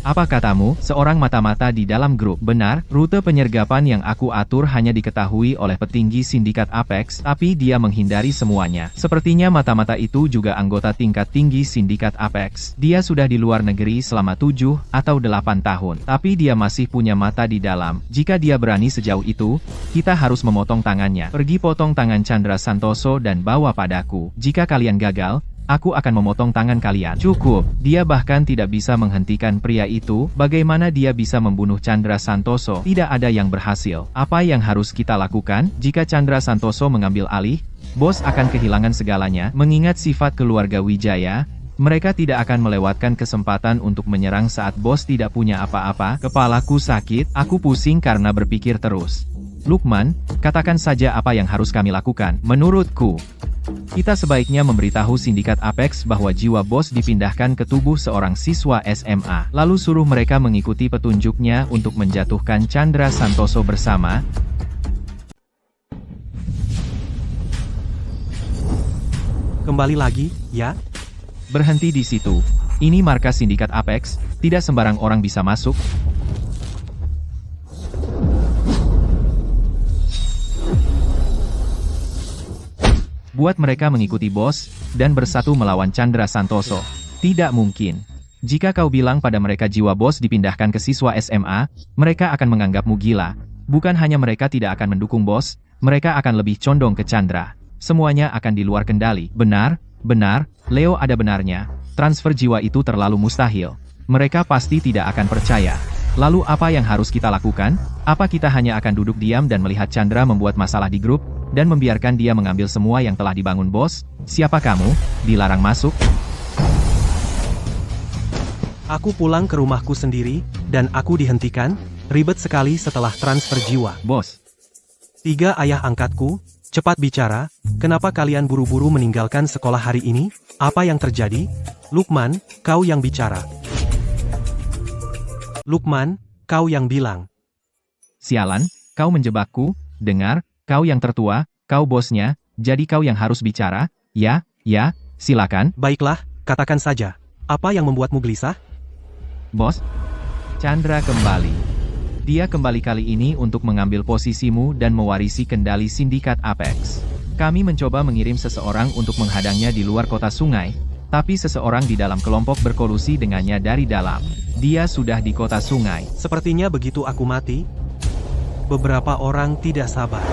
Apa katamu, seorang mata-mata di dalam grup? Benar, rute penyergapan yang aku atur hanya diketahui oleh petinggi sindikat Apex, tapi dia menghindari semuanya. Sepertinya mata-mata itu juga anggota tingkat tinggi sindikat Apex. Dia sudah di luar negeri selama 7 atau 8 tahun, tapi dia masih punya mata di dalam. Jika dia berani sejauh itu, kita harus memotong tangannya. Pergi potong tangan Chandra Santoso dan bawa padaku. Jika kalian gagal, aku akan memotong tangan kalian. Cukup, dia bahkan tidak bisa menghentikan pria itu. Bagaimana dia bisa membunuh Chandra Santoso? Tidak ada yang berhasil. Apa yang harus kita lakukan? Jika Chandra Santoso mengambil alih, bos akan kehilangan segalanya. Mengingat sifat keluarga Wijaya, mereka tidak akan melewatkan kesempatan untuk menyerang saat bos tidak punya apa-apa. Kepalaku sakit, aku pusing karena berpikir terus. Lukman, katakan saja apa yang harus kami lakukan. Menurutku, kita sebaiknya memberitahu sindikat Apex bahwa jiwa bos dipindahkan ke tubuh seorang siswa SMA. Lalu suruh mereka mengikuti petunjuknya untuk menjatuhkan Chandra Santoso bersama. Kembali lagi, ya? Berhenti di situ. Ini markas sindikat Apex, tidak sembarang orang bisa masuk. Buat mereka mengikuti bos, dan bersatu melawan Chandra Santoso. Tidak mungkin. Jika kau bilang pada mereka jiwa bos dipindahkan ke siswa SMA, mereka akan menganggapmu gila. Bukan hanya mereka tidak akan mendukung bos, mereka akan lebih condong ke Chandra. Semuanya akan di luar kendali. Benar, Leo ada benarnya. Transfer jiwa itu terlalu mustahil. Mereka pasti tidak akan percaya. Lalu apa yang harus kita lakukan? Apa kita hanya akan duduk diam dan melihat Chandra membuat masalah di grup, dan membiarkan dia mengambil semua yang telah dibangun bos? Siapa kamu? Dilarang masuk? Aku pulang ke rumahku sendiri, dan aku dihentikan, ribet sekali setelah transfer jiwa. Bos. 3 ayah angkatku, cepat bicara, kenapa kalian buru-buru meninggalkan sekolah hari ini? Apa yang terjadi? Lukman, kau yang bicara. Lukman, kau yang bilang. Sialan, kau menjebakku, dengar, kau yang tertua, kau bosnya, jadi kau yang harus bicara, ya, silakan. Baiklah, katakan saja. Apa yang membuatmu gelisah? Bos, Chandra kembali. Dia kembali kali ini untuk mengambil posisimu dan mewarisi kendali sindikat Apex. Kami mencoba mengirim seseorang untuk menghadangnya di luar kota sungai, tapi seseorang di dalam kelompok berkolusi dengannya dari dalam. Dia sudah di kota sungai. Sepertinya begitu aku mati, beberapa orang tidak sabar.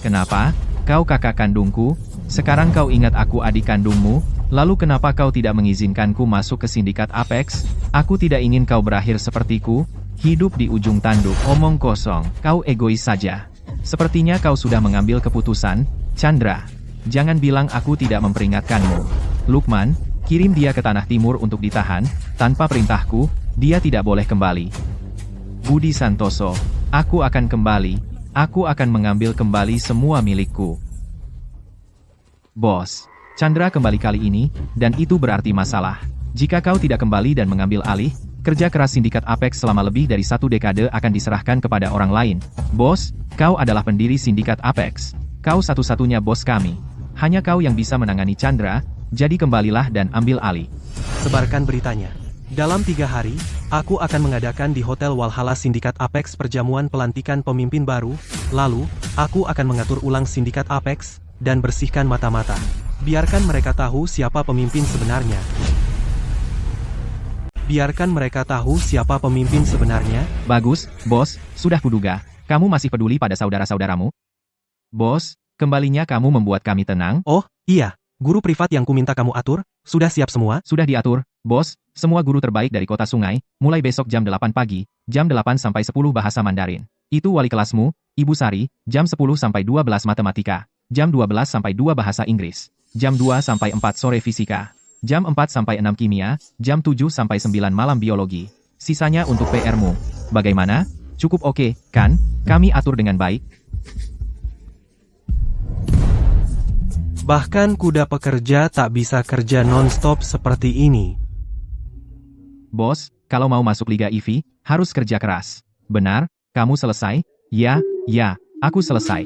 Kenapa? Kau kakak kandungku, sekarang kau ingat aku adik kandungmu, lalu kenapa kau tidak mengizinkanku masuk ke sindikat Apex? Aku tidak ingin kau berakhir sepertiku, hidup di ujung tanduk. Omong kosong, kau egois saja. Sepertinya kau sudah mengambil keputusan, Chandra. Jangan bilang aku tidak memperingatkanmu. Lukman, kirim dia ke Tanah Timur untuk ditahan, tanpa perintahku, dia tidak boleh kembali. Budi Santoso, aku akan kembali. Aku akan mengambil kembali semua milikku. Bos, Chandra kembali kali ini, dan itu berarti masalah. Jika kau tidak kembali dan mengambil alih, kerja keras sindikat Apex selama lebih dari 1 dekade akan diserahkan kepada orang lain. Bos, kau adalah pendiri sindikat Apex. Kau satu-satunya bos kami. Hanya kau yang bisa menangani Chandra, jadi kembalilah dan ambil alih. Sebarkan beritanya. Dalam 3 hari, aku akan mengadakan di Hotel Walhalla Sindikat Apex perjamuan pelantikan pemimpin baru, lalu, aku akan mengatur ulang Sindikat Apex, dan bersihkan mata-mata. Biarkan mereka tahu siapa pemimpin sebenarnya. Biarkan mereka tahu siapa pemimpin sebenarnya. Bagus, bos, sudah kuduga. Kamu masih peduli pada saudara-saudaramu? Bos, kembalinya kamu membuat kami tenang. Oh, iya, guru privat yang kuminta kamu atur, sudah siap semua? Sudah diatur, bos, semua guru terbaik dari kota sungai, mulai besok jam 8 pagi, jam 8 sampai 10 bahasa Mandarin. Itu wali kelasmu, Ibu Sari, jam 10 sampai 12 matematika, jam 12 sampai 2 bahasa Inggris, jam 2 sampai 4 sore fisika, jam 4 sampai 6 kimia, jam 7 sampai 9 malam biologi. Sisanya untuk PR-mu. Bagaimana? Cukup oke, kan? Kami atur dengan baik. Bahkan kuda pekerja tak bisa kerja non-stop seperti ini. Bos, kalau mau masuk Liga EV, harus kerja keras. Benar? Kamu selesai? Ya, aku selesai.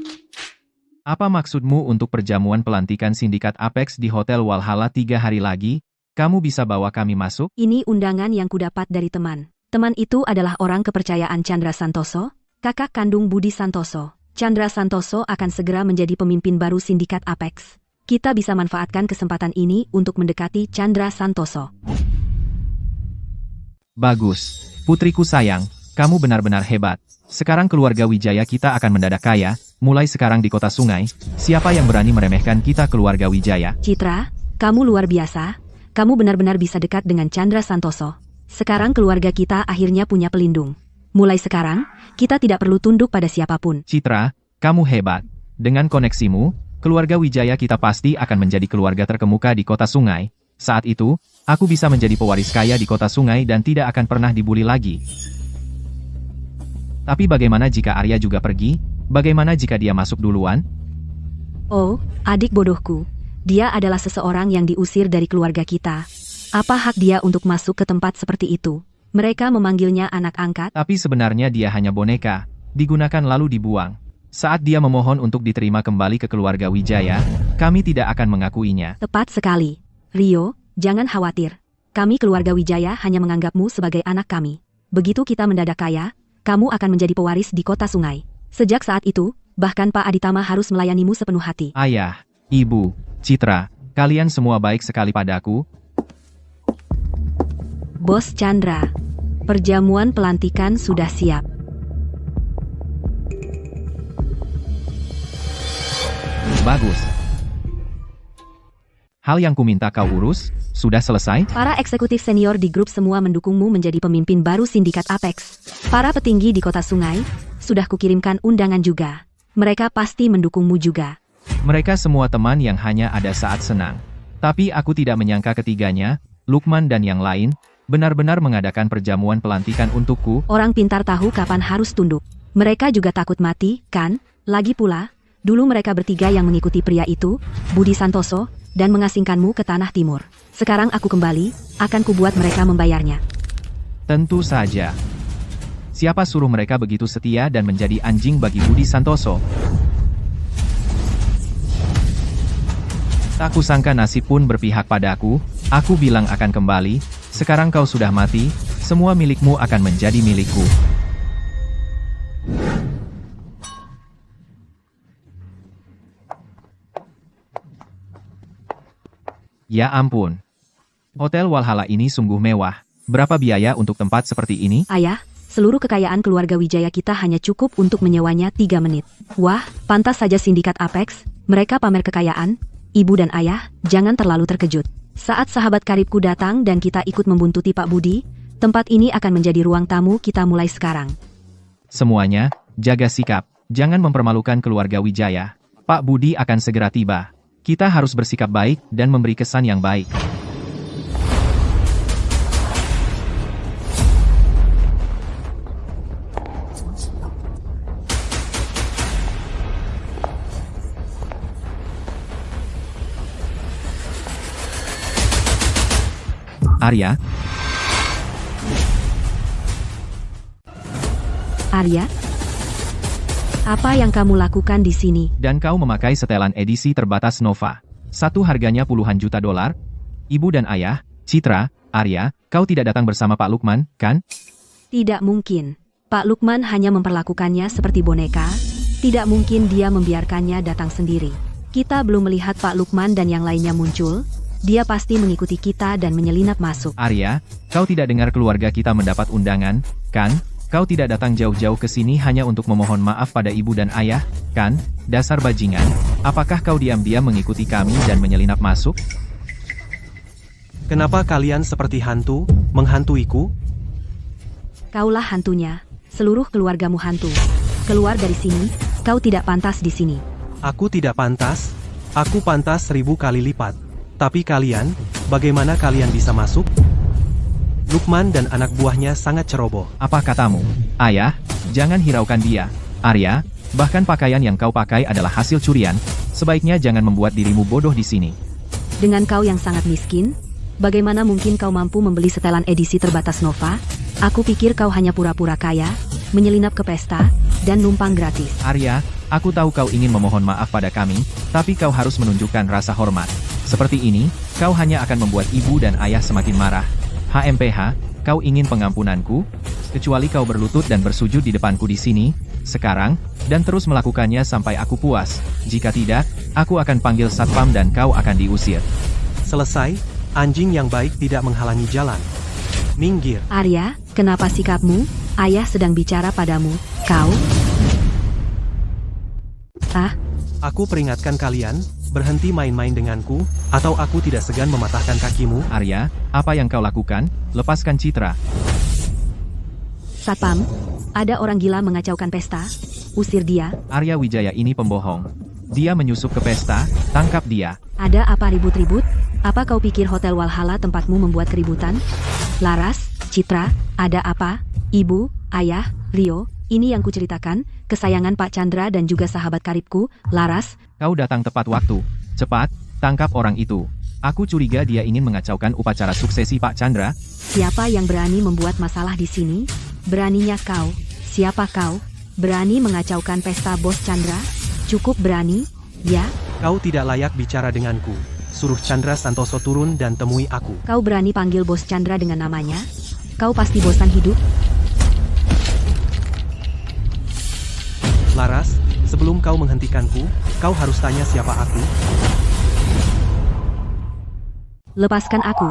Apa maksudmu untuk perjamuan pelantikan sindikat Apex di Hotel Walhalla 3 hari lagi? Kamu bisa bawa kami masuk? Ini undangan yang kudapat dari teman. Teman itu adalah orang kepercayaan Chandra Santoso, kakak kandung Budi Santoso. Chandra Santoso akan segera menjadi pemimpin baru sindikat Apex. Kita bisa manfaatkan kesempatan ini untuk mendekati Chandra Santoso. Bagus. Putriku sayang, kamu benar-benar hebat. Sekarang keluarga Wijaya kita akan mendadak kaya, mulai sekarang di kota sungai. Siapa yang berani meremehkan kita keluarga Wijaya? Citra, kamu luar biasa. Kamu benar-benar bisa dekat dengan Chandra Santoso. Sekarang keluarga kita akhirnya punya pelindung. Mulai sekarang, kita tidak perlu tunduk pada siapapun. Citra, kamu hebat. Dengan koneksimu, keluarga Wijaya kita pasti akan menjadi keluarga terkemuka di kota sungai. Saat itu, aku bisa menjadi pewaris kaya di kota sungai dan tidak akan pernah dibully lagi. Tapi bagaimana jika Arya juga pergi? Bagaimana jika dia masuk duluan? Oh, adik bodohku. Dia adalah seseorang yang diusir dari keluarga kita. Apa hak dia untuk masuk ke tempat seperti itu? Mereka memanggilnya anak angkat. Tapi sebenarnya dia hanya boneka, digunakan lalu dibuang. Saat dia memohon untuk diterima kembali ke keluarga Wijaya, kami tidak akan mengakuinya. Tepat sekali. Rio, jangan khawatir. Kami keluarga Wijaya hanya menganggapmu sebagai anak kami. Begitu kita mendadak kaya, kamu akan menjadi pewaris di kota sungai. Sejak saat itu, bahkan Pak Aditama harus melayanimu sepenuh hati. Ayah, Ibu, Citra, kalian semua baik sekali padaku. Bos Chandra, perjamuan pelantikan sudah siap. Bagus. Hal yang kuminta kau urus, sudah selesai? Para eksekutif senior di grup semua mendukungmu menjadi pemimpin baru sindikat Apex. Para petinggi di kota sungai, sudah kukirimkan undangan juga. Mereka pasti mendukungmu juga. Mereka semua teman yang hanya ada saat senang. Tapi aku tidak menyangka ketiganya, Lukman dan yang lain, benar-benar mengadakan perjamuan pelantikan untukku. Orang pintar tahu kapan harus tunduk. Mereka juga takut mati, kan? Lagi pula, dulu mereka bertiga yang mengikuti pria itu, Budi Santoso, dan mengasingkanmu ke Tanah Timur. Sekarang aku kembali, akan kubuat mereka membayarnya. Tentu saja. Siapa suruh mereka begitu setia dan menjadi anjing bagi Budi Santoso? Tak kusangka nasib pun berpihak padaku. Aku bilang akan kembali, sekarang kau sudah mati, semua milikmu akan menjadi milikku. Ya ampun. Hotel Walhalla ini sungguh mewah. Berapa biaya untuk tempat seperti ini? Ayah, seluruh kekayaan keluarga Wijaya kita hanya cukup untuk menyewanya 3 menit. Wah, pantas saja sindikat Apex, mereka pamer kekayaan. Ibu dan ayah, jangan terlalu terkejut. Saat sahabat karibku datang dan kita ikut membuntuti Pak Budi, tempat ini akan menjadi ruang tamu kita mulai sekarang. Semuanya, jaga sikap. Jangan mempermalukan keluarga Wijaya. Pak Budi akan segera tiba. Kita harus bersikap baik dan memberi kesan yang baik. Arya? Arya? Apa yang kamu lakukan di sini? Dan kau memakai setelan edisi terbatas Nova. Satu harganya puluhan juta dolar. Ibu dan ayah, Citra, Arya, kau tidak datang bersama Pak Lukman, kan? Tidak mungkin. Pak Lukman hanya memperlakukannya seperti boneka. Tidak mungkin dia membiarkannya datang sendiri. Kita belum melihat Pak Lukman dan yang lainnya muncul. Dia pasti mengikuti kita dan menyelinap masuk. Arya, kau tidak dengar keluarga kita mendapat undangan, kan? Kau tidak datang jauh-jauh ke sini hanya untuk memohon maaf pada ibu dan ayah, kan? Dasar bajingan, apakah kau diam-diam mengikuti kami dan menyelinap masuk? Kenapa kalian seperti hantu, menghantuiku? Kaulah hantunya. Seluruh keluargamu hantu. Keluar dari sini, kau tidak pantas di sini. Aku tidak pantas, aku pantas 1000 kali lipat. Tapi kalian, bagaimana kalian bisa masuk? Lukman dan anak buahnya sangat ceroboh. Apa katamu? Ayah, jangan hiraukan dia. Arya, bahkan pakaian yang kau pakai adalah hasil curian. Sebaiknya jangan membuat dirimu bodoh di sini. Dengan kau yang sangat miskin, bagaimana mungkin kau mampu membeli setelan edisi terbatas Nova? Aku pikir kau hanya pura-pura kaya, menyelinap ke pesta, dan numpang gratis. Arya, aku tahu kau ingin memohon maaf pada kami, tapi kau harus menunjukkan rasa hormat. Seperti ini, kau hanya akan membuat ibu dan ayah semakin marah. HMPH, kau ingin pengampunanku? Kecuali kau berlutut dan bersujud di depanku di sini, sekarang, dan terus melakukannya sampai aku puas. Jika tidak, aku akan panggil satpam dan kau akan diusir. Selesai, anjing yang baik tidak menghalangi jalan. Minggir. Arya, kenapa sikapmu? Ayah sedang bicara padamu. Kau? Aku peringatkan kalian, berhenti main-main denganku, atau aku tidak segan mematahkan kakimu. Arya, apa yang kau lakukan? Lepaskan Citra. Satpam, ada orang gila mengacaukan pesta. Usir dia. Arya Wijaya ini pembohong. Dia menyusup ke pesta, tangkap dia. Ada apa ribut-ribut? Apa kau pikir Hotel Walhalla tempatmu membuat keributan? Laras, Citra, ada apa? Ibu, ayah, Rio, ini yang kuceritakan, kesayangan Pak Chandra dan juga sahabat karibku, Laras. Kau datang tepat waktu. Cepat, tangkap orang itu. Aku curiga dia ingin mengacaukan upacara suksesi Pak Chandra. Siapa yang berani membuat masalah di sini? Beraninya kau. Siapa kau? Berani mengacaukan pesta Bos Chandra? Cukup berani, ya? Kau tidak layak bicara denganku. suruh Chandra Santoso turun dan temui aku. Kau berani panggil bos Chandra dengan namanya? Kau pasti bosan hidup? Laras, sebelum kau menghentikanku, kau harus tanya siapa aku. Lepaskan aku.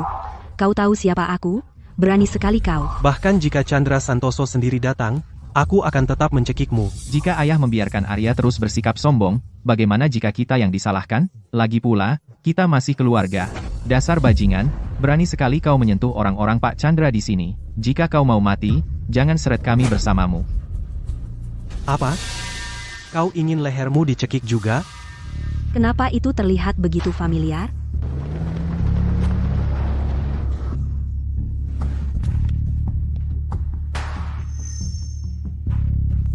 Kau tahu siapa aku? Berani sekali kau. Bahkan jika Chandra Santoso sendiri datang, aku akan tetap mencekikmu. Jika ayah membiarkan Arya terus bersikap sombong, bagaimana jika kita yang disalahkan? Lagi pula, kita masih keluarga. Dasar bajingan, berani sekali kau menyentuh orang-orang Pak Chandra di sini. Jika kau mau mati, jangan seret kami bersamamu. Apa? Kau ingin lehermu dicekik juga? Kenapa itu terlihat begitu familiar?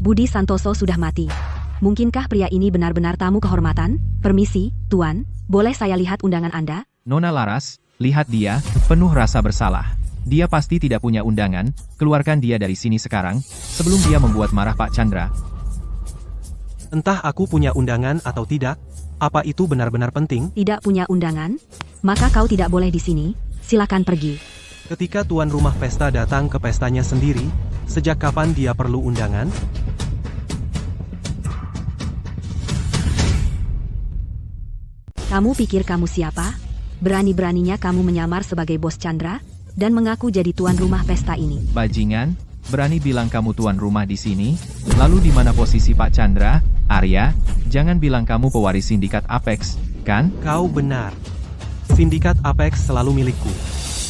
Budi Santoso sudah mati. Mungkinkah pria ini benar-benar tamu kehormatan? Permisi, Tuan, boleh saya lihat undangan Anda? Nona Laras, lihat dia, penuh rasa bersalah. Dia pasti tidak punya undangan, keluarkan dia dari sini sekarang, sebelum dia membuat marah Pak Chandra. Entah aku punya undangan atau tidak, apa itu benar-benar penting? Tidak punya undangan? Maka kau tidak boleh di sini, silakan pergi. Ketika tuan rumah pesta datang ke pestanya sendiri, sejak kapan dia perlu undangan? Kamu pikir kamu siapa? Berani-beraninya kamu menyamar sebagai bos Chandra, dan mengaku jadi tuan rumah pesta ini. Bajingan, berani bilang kamu tuan rumah di sini? Lalu di mana posisi Pak Chandra? Arya, jangan bilang kamu pewaris sindikat Apex, kan? Kau benar. Sindikat Apex selalu milikku.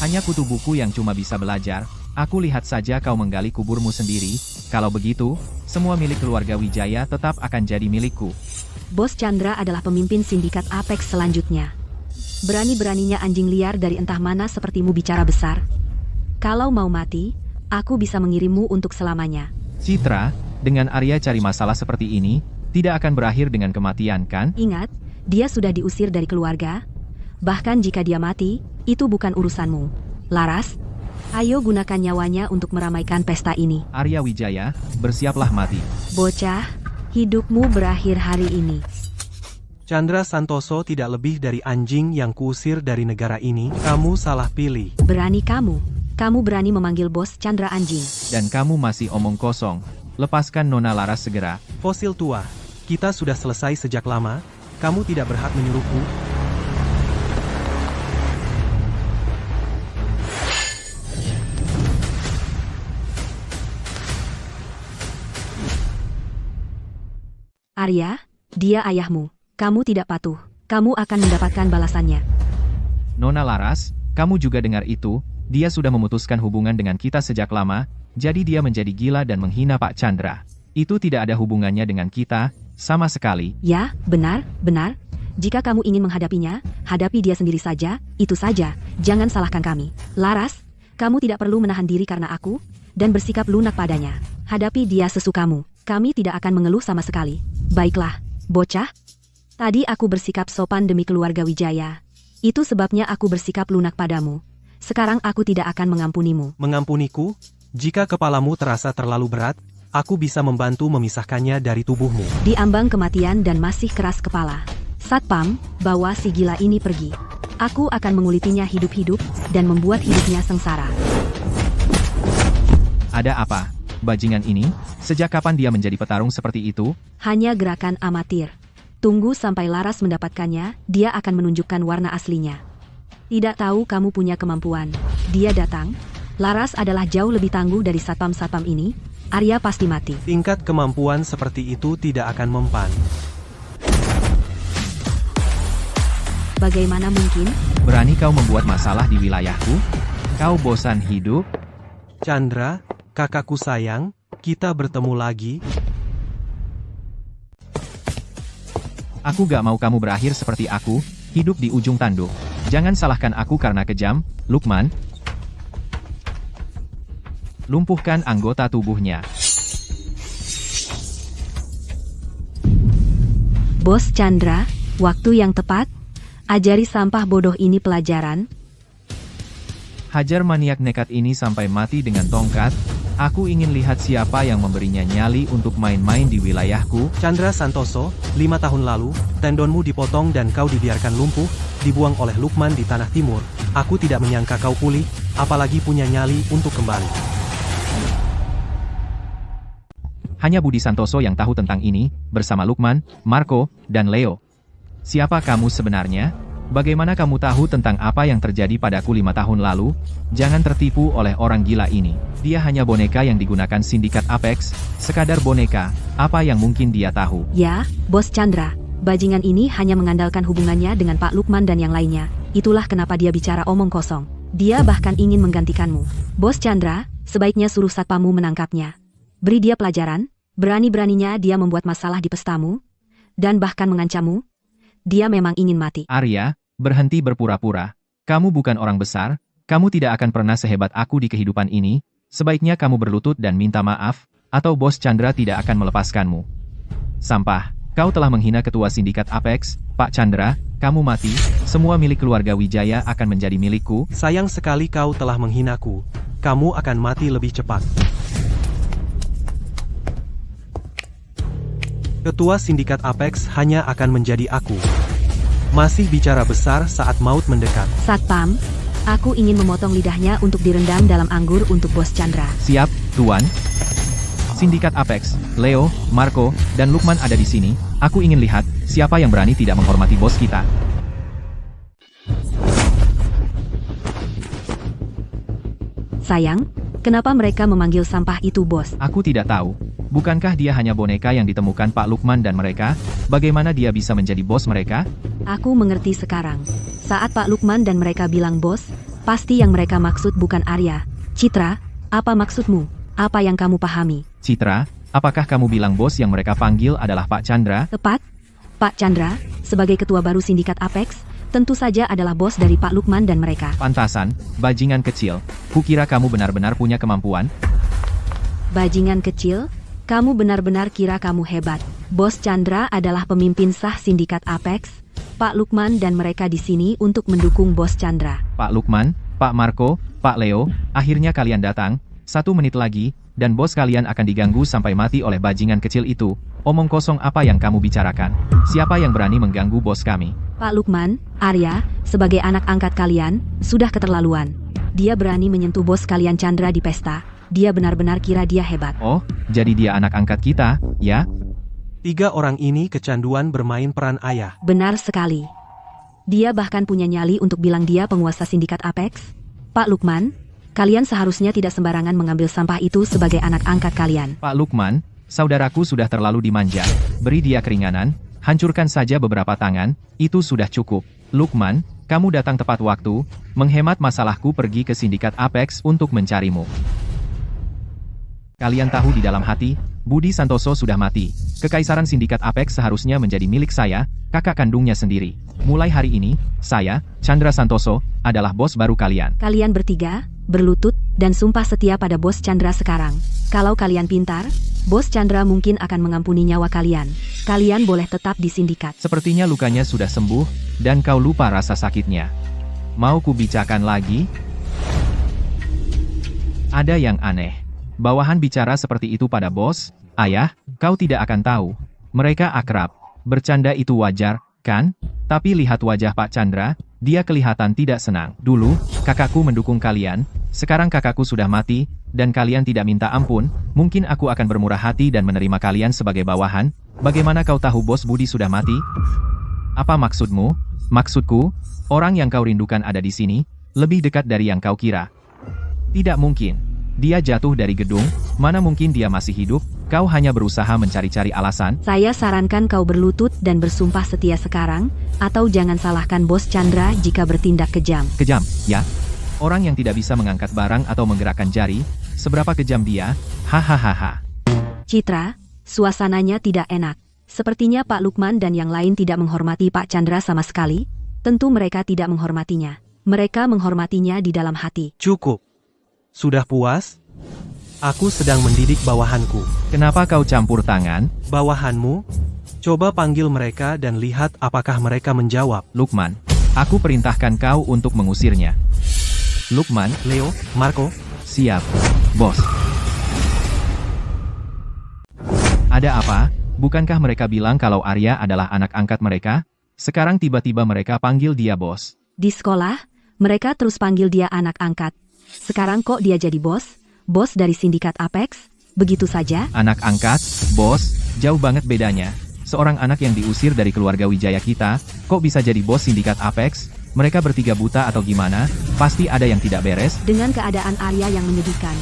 Hanya kutu buku yang cuma bisa belajar. Aku lihat saja kau menggali kuburmu sendiri. Kalau begitu, semua milik keluarga Wijaya tetap akan jadi milikku. Bos Chandra adalah pemimpin sindikat Apex selanjutnya. Berani-beraninya anjing liar dari entah mana sepertimu bicara besar. Kalau mau mati, aku bisa mengirimmu untuk selamanya. Citra, dengan Arya cari masalah seperti ini, tidak akan berakhir dengan kematian, kan? Ingat, dia sudah diusir dari keluarga. Bahkan jika dia mati, itu bukan urusanmu. Laras, ayo gunakan nyawanya untuk meramaikan pesta ini. Arya Wijaya, bersiaplah mati. Bocah, hidupmu berakhir hari ini. Chandra Santoso tidak lebih dari anjing yang kuusir dari negara ini. Kamu salah pilih. Berani kamu. Kamu berani memanggil bos Chandra anjing. Dan kamu masih omong kosong. Lepaskan Nona Laras segera. Fosil tua, kita sudah selesai sejak lama. Kamu tidak berhak menyuruhku. Arya, dia ayahmu. Kamu tidak patuh. Kamu akan mendapatkan balasannya. Nona Laras, kamu juga dengar itu? Dia sudah memutuskan hubungan dengan kita sejak lama, jadi dia menjadi gila dan menghina Pak Chandra. Itu tidak ada hubungannya dengan kita, sama sekali. Ya, benar. Jika kamu ingin menghadapinya, hadapi dia sendiri saja, itu saja. Jangan salahkan kami. Laras, kamu tidak perlu menahan diri karena aku, dan bersikap lunak padanya. Hadapi dia sesukamu. Kami tidak akan mengeluh sama sekali. Baiklah, bocah. Tadi aku bersikap sopan demi keluarga Wijaya. Itu sebabnya aku bersikap lunak padamu. Sekarang aku tidak akan mengampunimu. Mengampuniku? Jika kepalamu terasa terlalu berat, aku bisa membantu memisahkannya dari tubuhmu. Di ambang kematian dan masih keras kepala. Satpam, bawa si gila ini pergi. Aku akan mengulitinya hidup-hidup, dan membuat hidupnya sengsara. Ada apa? Bajingan ini? Sejak kapan dia menjadi petarung seperti itu? Hanya gerakan amatir. Tunggu sampai Laras mendapatkannya, dia akan menunjukkan warna aslinya. Tidak tahu kamu punya kemampuan. Dia datang. Laras adalah jauh lebih tangguh dari satpam-satpam ini. Arya pasti mati. Tingkat kemampuan seperti itu tidak akan mempan. Bagaimana mungkin? Berani kau membuat masalah di wilayahku? Kau bosan hidup? Chandra, kakakku sayang, kita bertemu lagi. Aku gak mau kamu berakhir seperti aku, hidup di ujung tanduk. Jangan salahkan aku karena kejam, Lukman. Lumpuhkan anggota tubuhnya. Bos Chandra, waktu yang tepat. Ajari sampah bodoh ini pelajaran. Hajar maniak nekat ini sampai mati dengan tongkat. Aku ingin lihat siapa yang memberinya nyali untuk main-main di wilayahku. Chandra Santoso, 5 tahun lalu, tendonmu dipotong dan kau dibiarkan lumpuh. dibuang oleh Lukman di Tanah Timur, aku tidak menyangka kau pulih, apalagi punya nyali untuk kembali. Hanya Budi Santoso yang tahu tentang ini, bersama Lukman, Marco, dan Leo. Siapa kamu sebenarnya? Bagaimana kamu tahu tentang apa yang terjadi padaku 5 tahun lalu? Jangan tertipu oleh orang gila ini. Dia hanya boneka yang digunakan sindikat Apex, sekadar boneka, apa yang mungkin dia tahu? Ya, Bos Chandra. Bajingan ini hanya mengandalkan hubungannya dengan Pak Lukman dan yang lainnya. Itulah kenapa dia bicara omong kosong. Dia bahkan ingin menggantikanmu. Bos Chandra, sebaiknya suruh satpammu menangkapnya. Beri dia pelajaran, berani-beraninya dia membuat masalah di pestamu, dan bahkan mengancammu. Dia memang ingin mati. Arya, berhenti berpura-pura. Kamu bukan orang besar, kamu tidak akan pernah sehebat aku di kehidupan ini. Sebaiknya kamu berlutut dan minta maaf, atau Bos Chandra tidak akan melepaskanmu. Sampah, kau telah menghina ketua sindikat Apex, Pak Chandra, kamu mati, semua milik keluarga Wijaya akan menjadi milikku. Sayang sekali kau telah menghinaku. Kamu akan mati lebih cepat. Ketua sindikat Apex hanya akan menjadi aku. Masih bicara besar saat maut mendekat. Satpam, aku ingin memotong lidahnya untuk direndam dalam anggur untuk Bos Chandra. Siap, Tuan. Sindikat Apex, Leo, Marco, dan Lukman ada di sini. Aku ingin lihat siapa yang berani tidak menghormati bos kita. Sayang, kenapa mereka memanggil sampah itu bos? Aku tidak tahu. Bukankah dia hanya boneka yang ditemukan Pak Lukman dan mereka? Bagaimana dia bisa menjadi bos mereka? Aku mengerti sekarang. Saat Pak Lukman dan mereka bilang bos, pasti yang mereka maksud bukan Arya. Citra, apa maksudmu? Apa yang kamu pahami? Citra, apakah kamu bilang bos yang mereka panggil adalah Pak Chandra? Tepat? Pak Chandra, sebagai ketua baru sindikat Apex, tentu saja adalah bos dari Pak Lukman dan mereka. Pantasan, bajingan kecil. Kukira kamu benar-benar punya kemampuan. Bajingan kecil? Kamu benar-benar kira kamu hebat. Bos Chandra adalah pemimpin sah sindikat Apex. Pak Lukman dan mereka di sini untuk mendukung Bos Chandra. Pak Lukman, Pak Marco, Pak Leo, akhirnya kalian datang. 1 menit lagi, dan bos kalian akan diganggu sampai mati oleh bajingan kecil itu. Omong kosong apa yang kamu bicarakan? Siapa yang berani mengganggu bos kami? Pak Lukman, Arya, sebagai anak angkat kalian, sudah keterlaluan. Dia berani menyentuh bos kalian Chandra di pesta. Dia benar-benar kira dia hebat. Oh, jadi dia anak angkat kita, ya? 3 orang ini kecanduan bermain peran ayah. Benar sekali. Dia bahkan punya nyali untuk bilang dia penguasa sindikat Apex. Pak Lukman, kalian seharusnya tidak sembarangan mengambil sampah itu sebagai anak angkat kalian. Pak Lukman, saudaraku sudah terlalu dimanja. Beri dia keringanan, hancurkan saja beberapa tangan, itu sudah cukup. Lukman, kamu datang tepat waktu, menghemat masalahku pergi ke sindikat Apex untuk mencarimu. Kalian tahu di dalam hati, Budi Santoso sudah mati. Kekaisaran sindikat Apex seharusnya menjadi milik saya, kakak kandungnya sendiri. Mulai hari ini, saya, Chandra Santoso, adalah bos baru kalian. Kalian bertiga, berlutut, dan sumpah setia pada Bos Chandra sekarang. Kalau kalian pintar, Bos Chandra mungkin akan mengampuni nyawa kalian. Kalian boleh tetap di sindikat. Sepertinya lukanya sudah sembuh, dan kau lupa rasa sakitnya. Mau kubicarakan lagi? Ada yang aneh. Bawahan bicara seperti itu pada bos, ayah, kau tidak akan tahu. Mereka akrab. Bercanda itu wajar, kan? Tapi lihat wajah Pak Chandra, dia kelihatan tidak senang. Dulu, kakakku mendukung kalian, sekarang kakakku sudah mati, dan kalian tidak minta ampun, mungkin aku akan bermurah hati dan menerima kalian sebagai bawahan. Bagaimana kau tahu bos Budi sudah mati? Apa maksudmu? Maksudku, orang yang kau rindukan ada di sini, lebih dekat dari yang kau kira. Tidak mungkin. Dia jatuh dari gedung, mana mungkin dia masih hidup, kau hanya berusaha mencari-cari alasan. Saya sarankan kau berlutut dan bersumpah setia sekarang, atau jangan salahkan Bos Chandra jika bertindak kejam. Kejam, ya? Orang yang tidak bisa mengangkat barang atau menggerakkan jari, seberapa kejam dia? Hahaha. Citra, suasananya tidak enak. Sepertinya Pak Lukman dan yang lain tidak menghormati Pak Chandra sama sekali. Tentu mereka tidak menghormatinya. Mereka menghormatinya di dalam hati. Cukup. Sudah puas? Aku sedang mendidik bawahanku. Kenapa kau campur tangan? Bawahanmu? Coba panggil mereka dan lihat apakah mereka menjawab. Lukman, aku perintahkan kau untuk mengusirnya. Lukman, Leo, Marco, siap, bos. Ada apa? Bukankah mereka bilang kalau Arya adalah anak angkat mereka? Sekarang tiba-tiba mereka panggil dia bos. Di sekolah, mereka terus panggil dia anak angkat. Sekarang kok dia jadi bos? Bos dari sindikat Apex? Begitu saja? Anak angkat, bos, jauh banget bedanya. Seorang anak yang diusir dari keluarga Wijaya kita, kok bisa jadi bos sindikat Apex? Mereka bertiga buta atau gimana? Pasti ada yang tidak beres. Dengan keadaan Arya yang menyedihkan.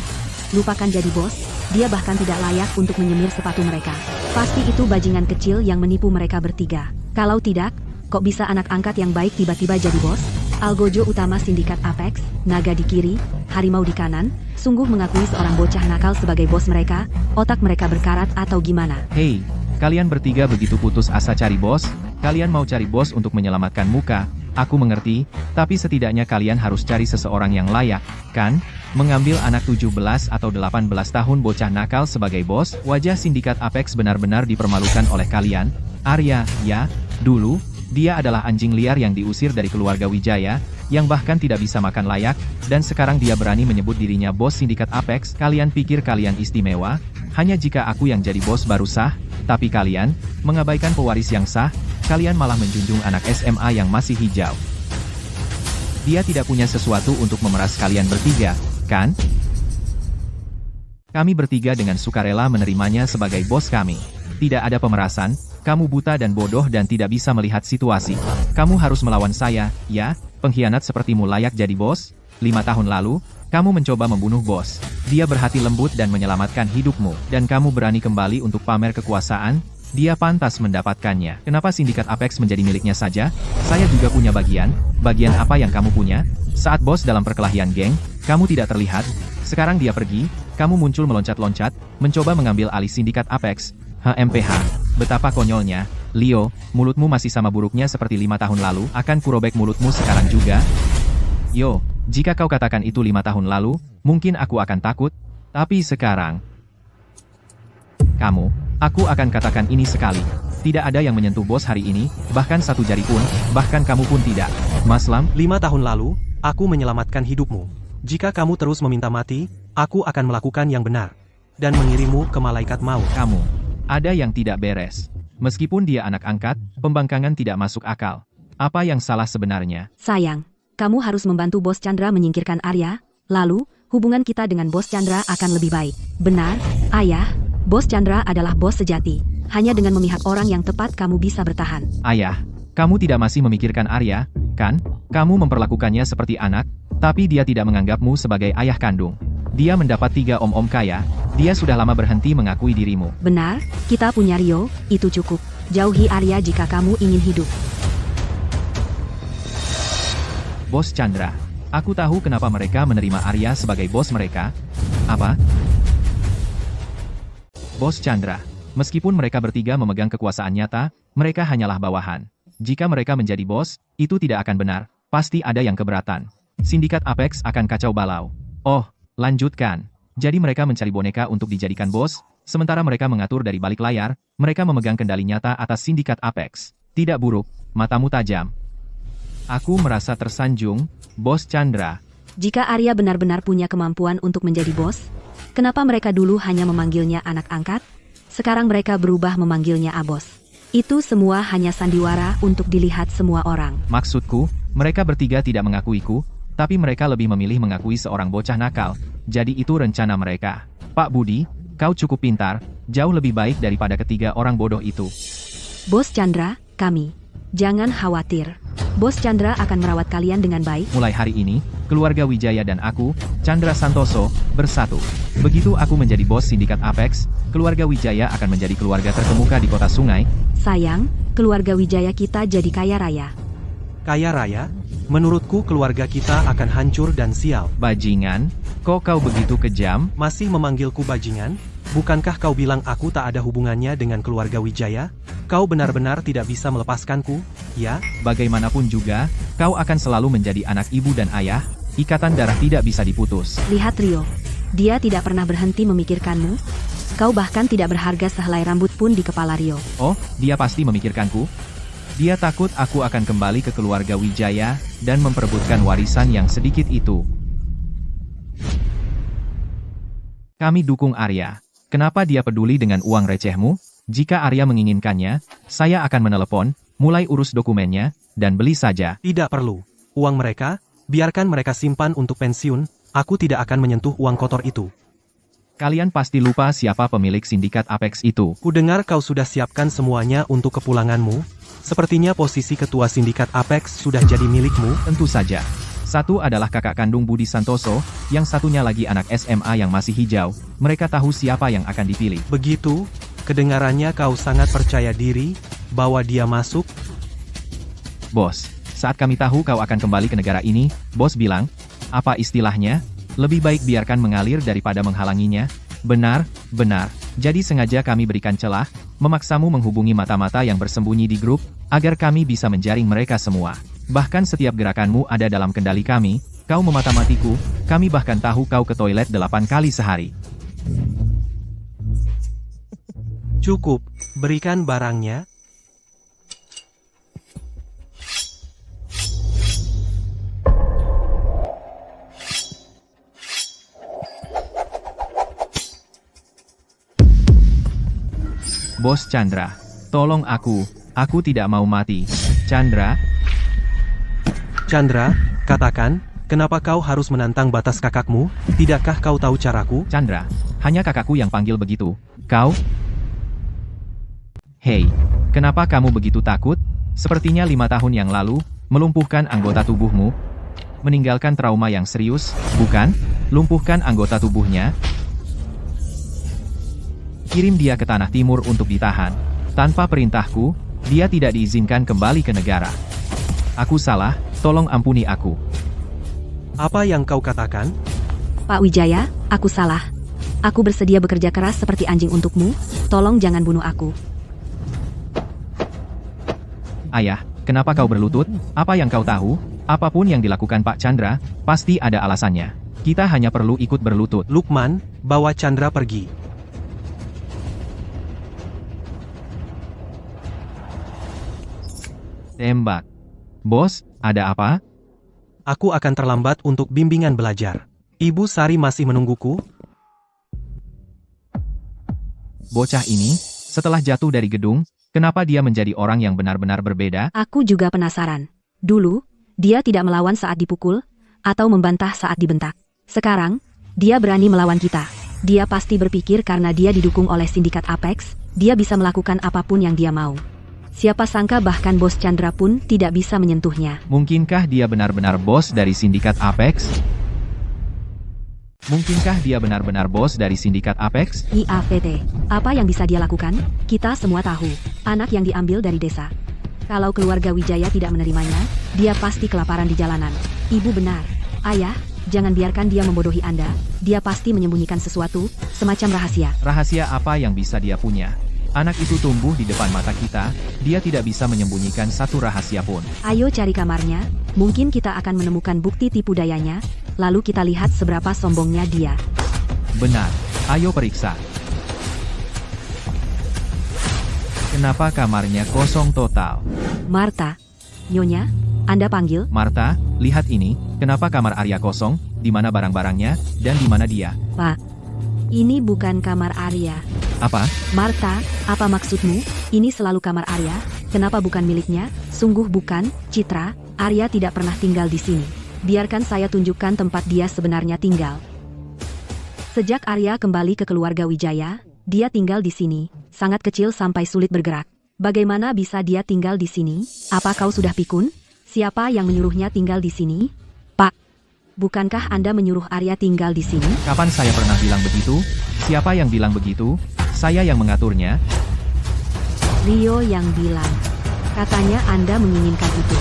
Lupakan jadi bos, dia bahkan tidak layak untuk menyemir sepatu mereka. Pasti itu bajingan kecil yang menipu mereka bertiga. Kalau tidak, kok bisa anak angkat yang baik tiba-tiba jadi bos? Algojo utama sindikat Apex, naga di kiri, harimau di kanan, sungguh mengakui seorang bocah nakal sebagai bos mereka, otak mereka berkarat atau gimana? Hei, kalian bertiga begitu putus asa cari bos? Kalian mau cari bos untuk menyelamatkan muka? Aku mengerti, tapi setidaknya kalian harus cari seseorang yang layak, kan? Mengambil anak 17 atau 18 tahun bocah nakal sebagai bos, wajah sindikat Apex benar-benar dipermalukan oleh kalian. Arya, ya, dulu, dia adalah anjing liar yang diusir dari keluarga Wijaya, yang bahkan tidak bisa makan layak, dan sekarang dia berani menyebut dirinya bos sindikat Apex. Kalian pikir kalian istimewa? Hanya jika aku yang jadi bos baru sah, tapi kalian, mengabaikan pewaris yang sah, kalian malah menjunjung anak SMA yang masih hijau. Dia tidak punya sesuatu untuk memeras kalian bertiga, kan? Kami bertiga dengan sukarela menerimanya sebagai bos kami. Tidak ada pemerasan, kamu buta dan bodoh dan tidak bisa melihat situasi. Kamu harus melawan saya, ya? Pengkhianat sepertimu layak jadi bos? 5 tahun lalu, kamu mencoba membunuh bos. Dia berhati lembut dan menyelamatkan hidupmu. Dan kamu berani kembali untuk pamer kekuasaan? Dia pantas mendapatkannya. Kenapa sindikat Apex menjadi miliknya saja? Saya juga punya bagian. Bagian apa yang kamu punya? Saat bos dalam perkelahian geng, kamu tidak terlihat. Sekarang dia pergi, kamu muncul meloncat-loncat, mencoba mengambil alih sindikat Apex. HMPH. Betapa konyolnya. Leo, mulutmu masih sama buruknya seperti 5 tahun lalu. Akan kurobek mulutmu sekarang juga. Yo, jika kau katakan itu 5 tahun lalu, mungkin aku akan takut. Tapi sekarang... Aku akan katakan ini sekali. Tidak ada yang menyentuh bos hari ini, bahkan satu jari pun, bahkan kamu pun tidak. Mas Lam, 5 tahun lalu, aku menyelamatkan hidupmu. Jika kamu terus meminta mati, aku akan melakukan yang benar. Dan mengirimmu ke malaikat maut. kamu. Ada yang tidak beres. Meskipun dia anak angkat, pembangkangan tidak masuk akal. Apa yang salah sebenarnya? Sayang, kamu harus membantu bos Chandra menyingkirkan Arya, lalu, hubungan kita dengan bos Chandra akan lebih baik. Benar, ayah, bos Chandra adalah bos sejati. Hanya dengan memihak orang yang tepat kamu bisa bertahan. Ayah, kamu tidak masih memikirkan Arya, kan? Kamu memperlakukannya seperti anak, tapi dia tidak menganggapmu sebagai ayah kandung. Dia mendapat 3 om-om kaya, dia sudah lama berhenti mengakui dirimu. Benar, kita punya Rio, itu cukup. Jauhi Arya jika kamu ingin hidup. Bos Chandra, aku tahu kenapa mereka menerima Arya sebagai bos mereka. Apa? Bos Chandra, meskipun mereka bertiga memegang kekuasaan nyata, mereka hanyalah bawahan. Jika mereka menjadi bos, itu tidak akan benar, pasti ada yang keberatan. Sindikat Apex akan kacau balau. Oh, lanjutkan. Jadi mereka mencari boneka untuk dijadikan bos, sementara mereka mengatur dari balik layar, mereka memegang kendali nyata atas sindikat Apex. Tidak buruk, matamu tajam. Aku merasa tersanjung, Bos Chandra. Jika Arya benar-benar punya kemampuan untuk menjadi bos, kenapa mereka dulu hanya memanggilnya anak angkat? Sekarang mereka berubah memanggilnya Abos. Itu semua hanya sandiwara untuk dilihat semua orang. Maksudku, mereka bertiga tidak mengakuiku, tapi mereka lebih memilih mengakui seorang bocah nakal. Jadi itu rencana mereka. Pak Budi, kau cukup pintar, jauh lebih baik daripada ketiga orang bodoh itu. Bos Chandra, kami. Jangan khawatir. Bos Chandra akan merawat kalian dengan baik. Mulai hari ini, keluarga Wijaya dan aku, Chandra Santoso, bersatu. Begitu aku menjadi bos sindikat Apex, keluarga Wijaya akan menjadi keluarga terkemuka di kota Sungai. Sayang, keluarga Wijaya kita jadi kaya raya. Kaya raya? Menurutku keluarga kita akan hancur dan sial. Bajingan, kok kau begitu kejam? Masih memanggilku bajingan? Bukankah kau bilang aku tak ada hubungannya dengan keluarga Wijaya? Kau benar-benar tidak bisa melepaskanku, ya? Bagaimanapun juga, kau akan selalu menjadi anak ibu dan ayah, ikatan darah tidak bisa diputus. Lihat Rio, dia tidak pernah berhenti memikirkanmu. Kau bahkan tidak berharga sehelai rambut pun di kepala Rio. Oh, dia pasti memikirkanku. Dia takut aku akan kembali ke keluarga Wijaya, dan memperebutkan warisan yang sedikit itu. Kami dukung Arya. Kenapa dia peduli dengan uang recehmu? Jika Arya menginginkannya, saya akan menelepon, mulai urus dokumennya, dan beli saja. Tidak perlu. Uang mereka, biarkan mereka simpan untuk pensiun, aku tidak akan menyentuh uang kotor itu. Kalian pasti lupa siapa pemilik sindikat Apex itu. Kudengar kau sudah siapkan semuanya untuk kepulanganmu. Sepertinya posisi ketua sindikat Apex sudah jadi milikmu. Tentu saja. Satu adalah kakak kandung Budi Santoso, yang satunya lagi anak SMA yang masih hijau. Mereka tahu siapa yang akan dipilih. Begitu, kedengarannya kau sangat percaya diri, bahwa dia masuk. Bos, saat kami tahu kau akan kembali ke negara ini, bos bilang, apa istilahnya? Lebih baik biarkan mengalir daripada menghalanginya. Benar, benar. Jadi sengaja kami berikan celah, memaksamu menghubungi mata-mata yang bersembunyi di grup, agar kami bisa menjaring mereka semua. Bahkan setiap gerakanmu ada dalam kendali kami, kau memata-matiku, kami bahkan tahu kau ke toilet 8 kali sehari. Cukup, berikan barangnya. Bos Chandra, tolong aku tidak mau mati. Chandra, Chandra, katakan, kenapa kau harus menantang batas kakakmu? Tidakkah kau tahu caraku? Chandra, hanya kakakku yang panggil begitu. Kau? Hei, kenapa kamu begitu takut? Sepertinya 5 tahun yang lalu, melumpuhkan anggota tubuhmu. Meninggalkan trauma yang serius, bukan? Lumpuhkan anggota tubuhnya. Kirim dia ke Tanah Timur untuk ditahan. Tanpa perintahku, dia tidak diizinkan kembali ke negara. Aku salah, tolong ampuni aku. Apa yang kau katakan? Pak Wijaya, aku salah. Aku bersedia bekerja keras seperti anjing untukmu, tolong jangan bunuh aku. Ayah, kenapa kau berlutut? Apa yang kau tahu? Apapun yang dilakukan Pak Chandra, pasti ada alasannya. Kita hanya perlu ikut berlutut. Lukman, bawa Chandra pergi. Tembak. Bos, ada apa? Aku akan terlambat untuk bimbingan belajar. Ibu Sari masih menungguku? Bocah ini, setelah jatuh dari gedung, kenapa dia menjadi orang yang benar-benar berbeda? Aku juga penasaran. Dulu, dia tidak melawan saat dipukul, atau membantah saat dibentak. Sekarang, dia berani melawan kita. Dia pasti berpikir karena dia didukung oleh sindikat Apex, dia bisa melakukan apapun yang dia mau. Siapa sangka bahkan bos Chandra pun tidak bisa menyentuhnya. Mungkinkah dia benar-benar bos dari sindikat Apex? Mungkinkah dia benar-benar bos dari sindikat Apex? IAVT, apa yang bisa dia lakukan? Kita semua tahu, anak yang diambil dari desa. Kalau keluarga Wijaya tidak menerimanya, dia pasti kelaparan di jalanan. Ibu benar. Ayah, jangan biarkan dia membodohi Anda. Dia pasti menyembunyikan sesuatu, semacam rahasia. Rahasia apa yang bisa dia punya? Anak itu tumbuh di depan mata kita, dia tidak bisa menyembunyikan satu rahasia pun. Ayo cari kamarnya, mungkin kita akan menemukan bukti tipu dayanya, lalu kita lihat seberapa sombongnya dia. Benar, ayo periksa. Kenapa kamarnya kosong total? Marta, Nyonya, Anda panggil? Marta, lihat ini, kenapa kamar Arya kosong, di mana barang-barangnya, dan di mana dia? Pak, ini bukan kamar Arya. Apa? Marta, apa maksudmu? Ini selalu kamar Arya, kenapa bukan miliknya? Sungguh bukan, Citra, Arya tidak pernah tinggal di sini. Biarkan saya tunjukkan tempat dia sebenarnya tinggal. Sejak Arya kembali ke keluarga Wijaya, dia tinggal di sini, sangat kecil sampai sulit bergerak. Bagaimana bisa dia tinggal di sini? Apa kau sudah pikun? Siapa yang menyuruhnya tinggal di sini? Pak, bukankah Anda menyuruh Arya tinggal di sini? Kapan saya pernah bilang begitu? Siapa yang bilang begitu? Saya yang mengaturnya. Rio yang bilang. Katanya Anda menginginkan itu.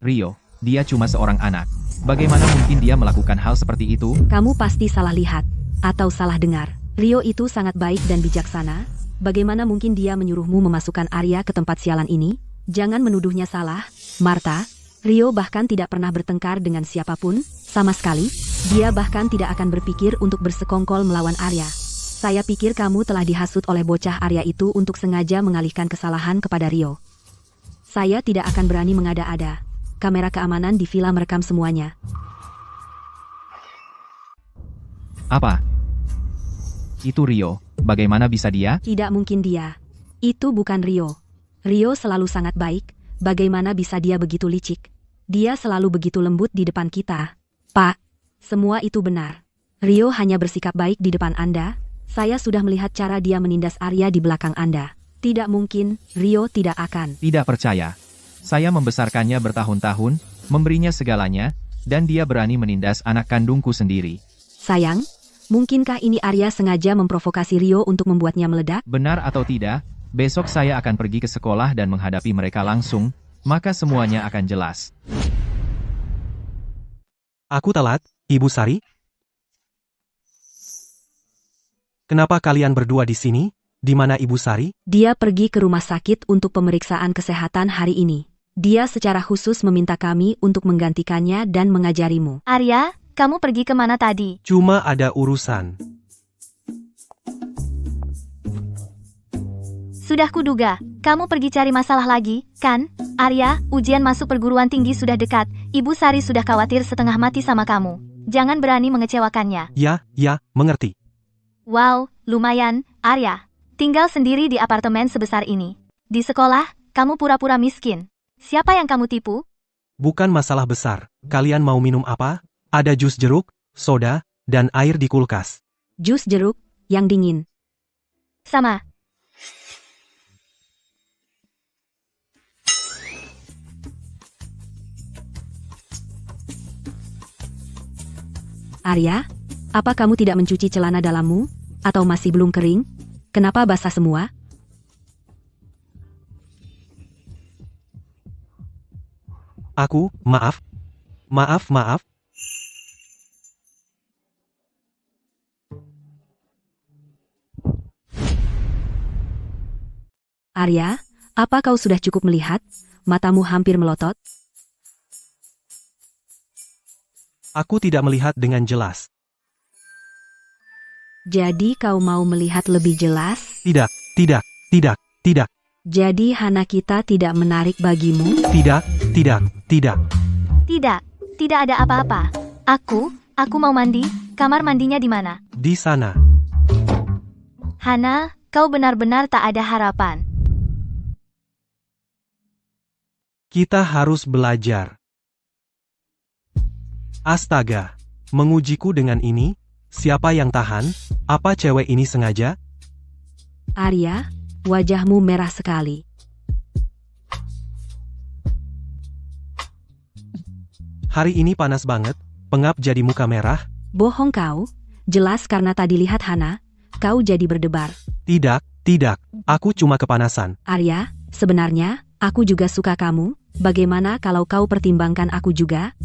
Rio, dia cuma seorang anak. Bagaimana mungkin dia melakukan hal seperti itu? Kamu pasti salah lihat, atau salah dengar. Rio itu sangat baik dan bijaksana. Bagaimana mungkin dia menyuruhmu memasukkan Arya ke tempat sialan ini? Jangan menuduhnya salah, Marta. Rio bahkan tidak pernah bertengkar dengan siapapun, sama sekali. Dia bahkan tidak akan berpikir untuk bersekongkol melawan Arya. Saya pikir kamu telah dihasut oleh bocah Arya itu untuk sengaja mengalihkan kesalahan kepada Rio. Saya tidak akan berani mengada-ada. Kamera keamanan di villa merekam semuanya. Apa? Itu Rio, bagaimana bisa dia? Tidak mungkin dia. Itu bukan Rio. Rio selalu sangat baik, bagaimana bisa dia begitu licik? Dia selalu begitu lembut di depan kita. Pak, semua itu benar. Rio hanya bersikap baik di depan Anda. Saya sudah melihat cara dia menindas Arya di belakang Anda. Tidak mungkin, Rio tidak akan. Tidak percaya. Saya membesarkannya bertahun-tahun, memberinya segalanya, dan dia berani menindas anak kandungku sendiri. Sayang, mungkinkah ini Arya sengaja memprovokasi Rio untuk membuatnya meledak? Benar atau tidak, besok saya akan pergi ke sekolah dan menghadapi mereka langsung, maka semuanya akan jelas. Aku telat, Ibu Sari. Kenapa kalian berdua di sini? Di mana Ibu Sari? Dia pergi ke rumah sakit untuk pemeriksaan kesehatan hari ini. Dia secara khusus meminta kami untuk menggantikannya dan mengajarimu. Arya, kamu pergi kemana tadi? Cuma ada urusan. Sudah kuduga, kamu pergi cari masalah lagi, kan? Arya, ujian masuk perguruan tinggi sudah dekat. Ibu Sari sudah khawatir setengah mati sama kamu. Jangan berani mengecewakannya. Ya, mengerti. Wow, lumayan, Arya. Tinggal sendiri di apartemen sebesar ini. Di sekolah, kamu pura-pura miskin. Siapa yang kamu tipu? Bukan masalah besar. Kalian mau minum apa? Ada jus jeruk, soda, dan air di kulkas. Jus jeruk, yang dingin. Sama. Arya, apa kamu tidak mencuci celana dalammu? Atau masih belum kering? Kenapa basah semua? Aku, maaf. Maaf. Arya, apa kau sudah cukup melihat? Matamu hampir melotot. Aku tidak melihat dengan jelas. Jadi kau mau melihat lebih jelas? Tidak. Jadi Hana kita tidak menarik bagimu? Tidak. Tidak, tidak ada apa-apa. Aku mau mandi. Kamar mandinya di mana? Di sana. Hana, kau benar-benar tak ada harapan. Kita harus belajar. Astaga, mengujiku dengan ini? Siapa yang tahan? Apa cewek ini sengaja? Arya, wajahmu merah sekali. Hari ini panas banget, pengap jadi muka merah. Bohong kau, jelas karena tadi lihat Hana, kau jadi berdebar. Tidak, aku cuma kepanasan. Arya, sebenarnya, aku juga suka kamu, bagaimana kalau kau pertimbangkan aku juga?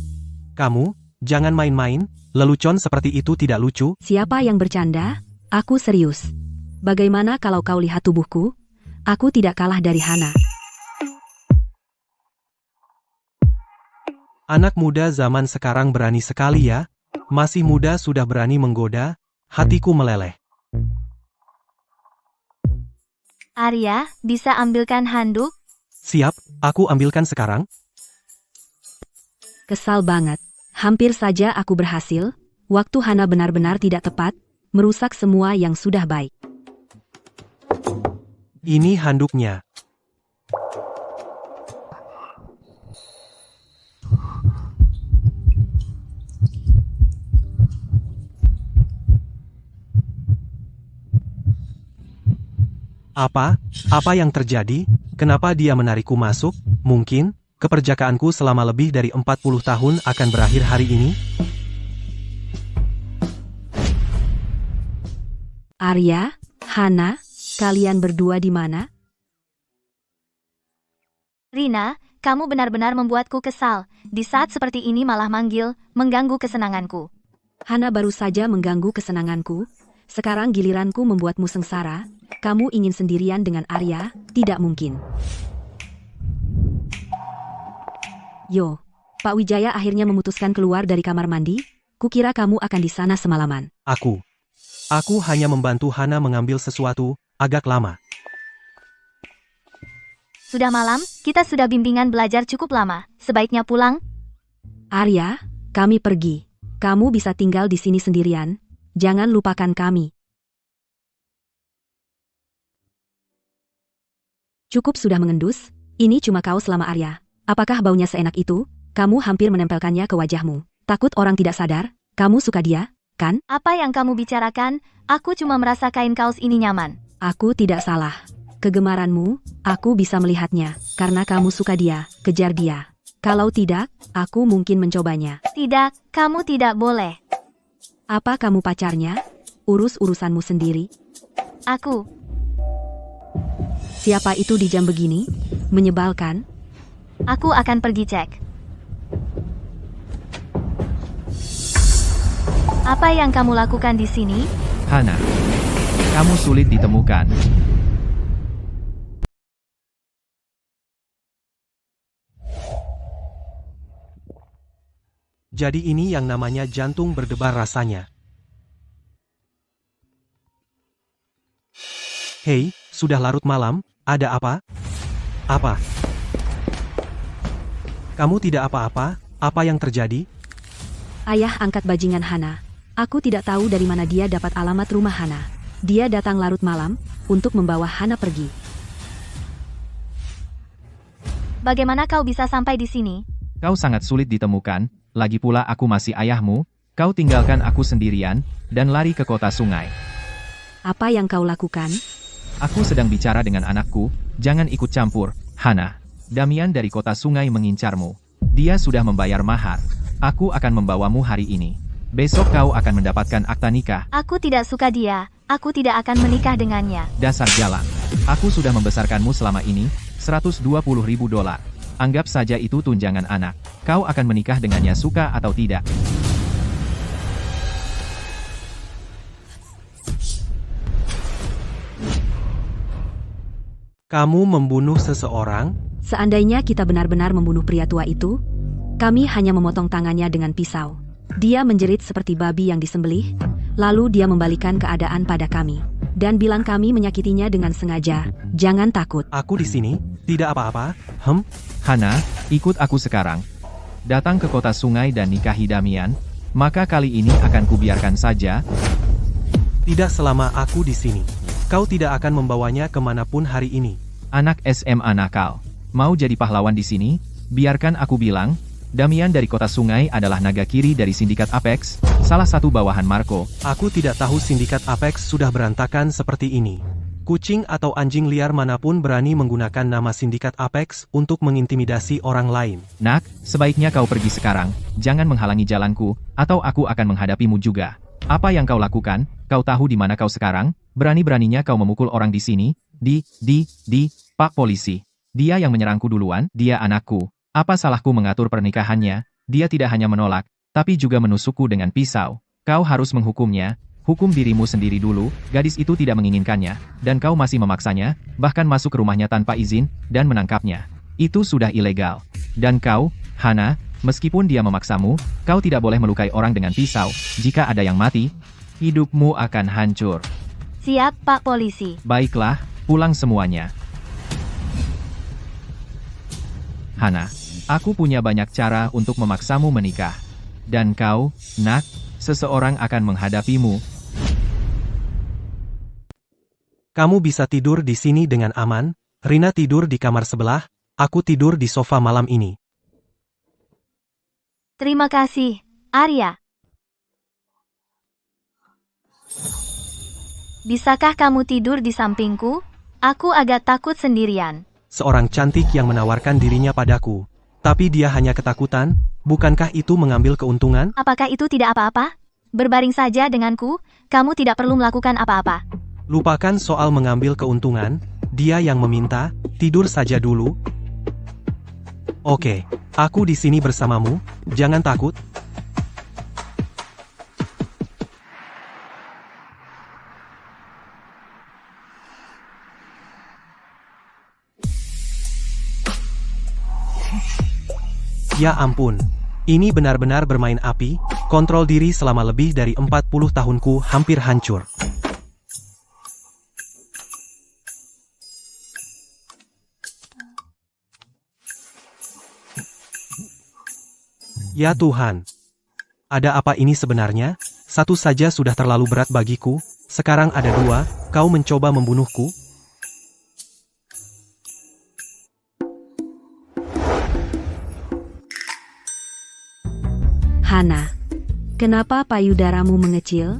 Kamu, jangan main-main, lelucon seperti itu tidak lucu. Siapa yang bercanda? Aku serius. Bagaimana kalau kau lihat tubuhku? Aku tidak kalah dari Hana. Anak muda zaman sekarang berani sekali ya. Masih muda sudah berani menggoda, hatiku meleleh. Arya, bisa ambilkan handuk? Siap, aku ambilkan sekarang. Kesal banget. Hampir saja aku berhasil. Waktu Hana benar-benar tidak tepat, merusak semua yang sudah baik. Ini handuknya. Apa yang terjadi? Kenapa dia menarikku masuk? Mungkin, keperjakaanku selama lebih dari 40 tahun akan berakhir hari ini? Arya, Hana, kalian berdua di mana? Rina, kamu benar-benar membuatku kesal. Di saat seperti ini malah manggil, mengganggu kesenanganku. Hana baru saja mengganggu kesenanganku. Sekarang giliranku membuatmu sengsara. Kamu ingin sendirian dengan Arya? Tidak mungkin. Yo, Pak Wijaya akhirnya memutuskan keluar dari kamar mandi. Kukira kamu akan di sana semalaman. Aku hanya membantu Hana mengambil sesuatu, agak lama. Sudah malam, kita sudah bimbingan belajar cukup lama. Sebaiknya pulang. Arya, kami pergi. Kamu bisa tinggal di sini sendirian. Jangan lupakan kami. Cukup sudah mengendus, ini cuma kaos selama Arya. Apakah baunya seenak itu? Kamu hampir menempelkannya ke wajahmu. Takut orang tidak sadar, kamu suka dia, kan? Apa yang kamu bicarakan? Aku cuma merasa kain kaos ini nyaman. Aku tidak salah. Kegemaranmu, aku bisa melihatnya. Karena kamu suka dia, kejar dia. Kalau tidak, aku mungkin mencobanya. Tidak, kamu tidak boleh. Apa kamu pacarnya? Urus urusanmu sendiri. Aku. Siapa itu di jam begini? Menyebalkan. Aku akan pergi cek. Apa yang kamu lakukan di sini? Hana, kamu sulit ditemukan. Jadi ini yang namanya jantung berdebar rasanya. Hei, sudah larut malam, ada apa? Apa? Kamu tidak apa-apa, apa yang terjadi? Ayah angkat bajingan Hana. Aku tidak tahu dari mana dia dapat alamat rumah Hana. Dia datang larut malam, untuk membawa Hana pergi. Bagaimana kau bisa sampai di sini? Kau sangat sulit ditemukan, lagi pula aku masih ayahmu, kau tinggalkan aku sendirian, dan lari ke kota sungai. Apa yang kau lakukan? Aku sedang bicara dengan anakku, jangan ikut campur, Hana. Damian dari kota sungai mengincarmu. Dia sudah membayar mahar. Aku akan membawamu hari ini. Besok kau akan mendapatkan akta nikah. Aku tidak suka dia. Aku tidak akan menikah dengannya. Dasar jalan. Aku sudah membesarkanmu selama ini, $120.000. Anggap saja itu tunjangan anak. Kau akan menikah dengannya suka atau tidak. Kamu membunuh seseorang? Seandainya kita benar-benar membunuh pria tua itu, kami hanya memotong tangannya dengan pisau. Dia menjerit seperti babi yang disembelih, lalu dia membalikan keadaan pada kami. Dan bilang kami menyakitinya dengan sengaja. Jangan takut. Aku di sini, tidak apa-apa, Hana, ikut aku sekarang. Datang ke kota sungai dan nikahi Damian, maka kali ini akan kubiarkan saja. Tidak selama aku di sini. Kau tidak akan membawanya kemanapun hari ini. Anak SMA nakal. Mau jadi pahlawan di sini? Biarkan aku bilang, Damian dari kota sungai adalah naga kiri dari sindikat Apex, salah satu bawahan Marco. Aku tidak tahu sindikat Apex sudah berantakan seperti ini. Kucing atau anjing liar manapun berani menggunakan nama sindikat Apex untuk mengintimidasi orang lain. Nak, sebaiknya kau pergi sekarang, jangan menghalangi jalanku, atau aku akan menghadapimu juga. Apa yang kau lakukan? Kau tahu di mana kau sekarang? Berani-beraninya kau memukul orang di sini? Pak Polisi. Dia yang menyerangku duluan, dia anakku. Apa salahku mengatur pernikahannya? Dia tidak hanya menolak, tapi juga menusukku dengan pisau. Kau harus menghukumnya. Hukum dirimu sendiri dulu, gadis itu tidak menginginkannya, dan kau masih memaksanya, bahkan masuk ke rumahnya tanpa izin, dan menangkapnya. Itu sudah ilegal. Dan kau, Hana, meskipun dia memaksamu, kau tidak boleh melukai orang dengan pisau. Jika ada yang mati, hidupmu akan hancur. Siap, Pak Polisi. Baiklah, pulang semuanya. Hana, aku punya banyak cara untuk memaksamu menikah. Dan kau, nak, seseorang akan menghadapimu. Kamu bisa tidur di sini dengan aman. Rina tidur di kamar sebelah, aku tidur di sofa malam ini. Terima kasih, Arya. Bisakah kamu tidur di sampingku? Aku agak takut sendirian. Seorang cantik yang menawarkan dirinya padaku. Tapi dia hanya ketakutan, bukankah itu mengambil keuntungan? Apakah itu tidak apa-apa? Berbaring saja denganku, kamu tidak perlu melakukan apa-apa. Lupakan soal mengambil keuntungan, dia yang meminta, tidur saja dulu. Oke, aku di sini bersamamu, jangan takut. Ya ampun, ini benar-benar bermain api, kontrol diri selama lebih dari 40 tahunku hampir hancur. Ya Tuhan, ada apa ini sebenarnya? Satu saja sudah terlalu berat bagiku, sekarang ada dua, kau mencoba membunuhku? Hana, kenapa payudaramu mengecil?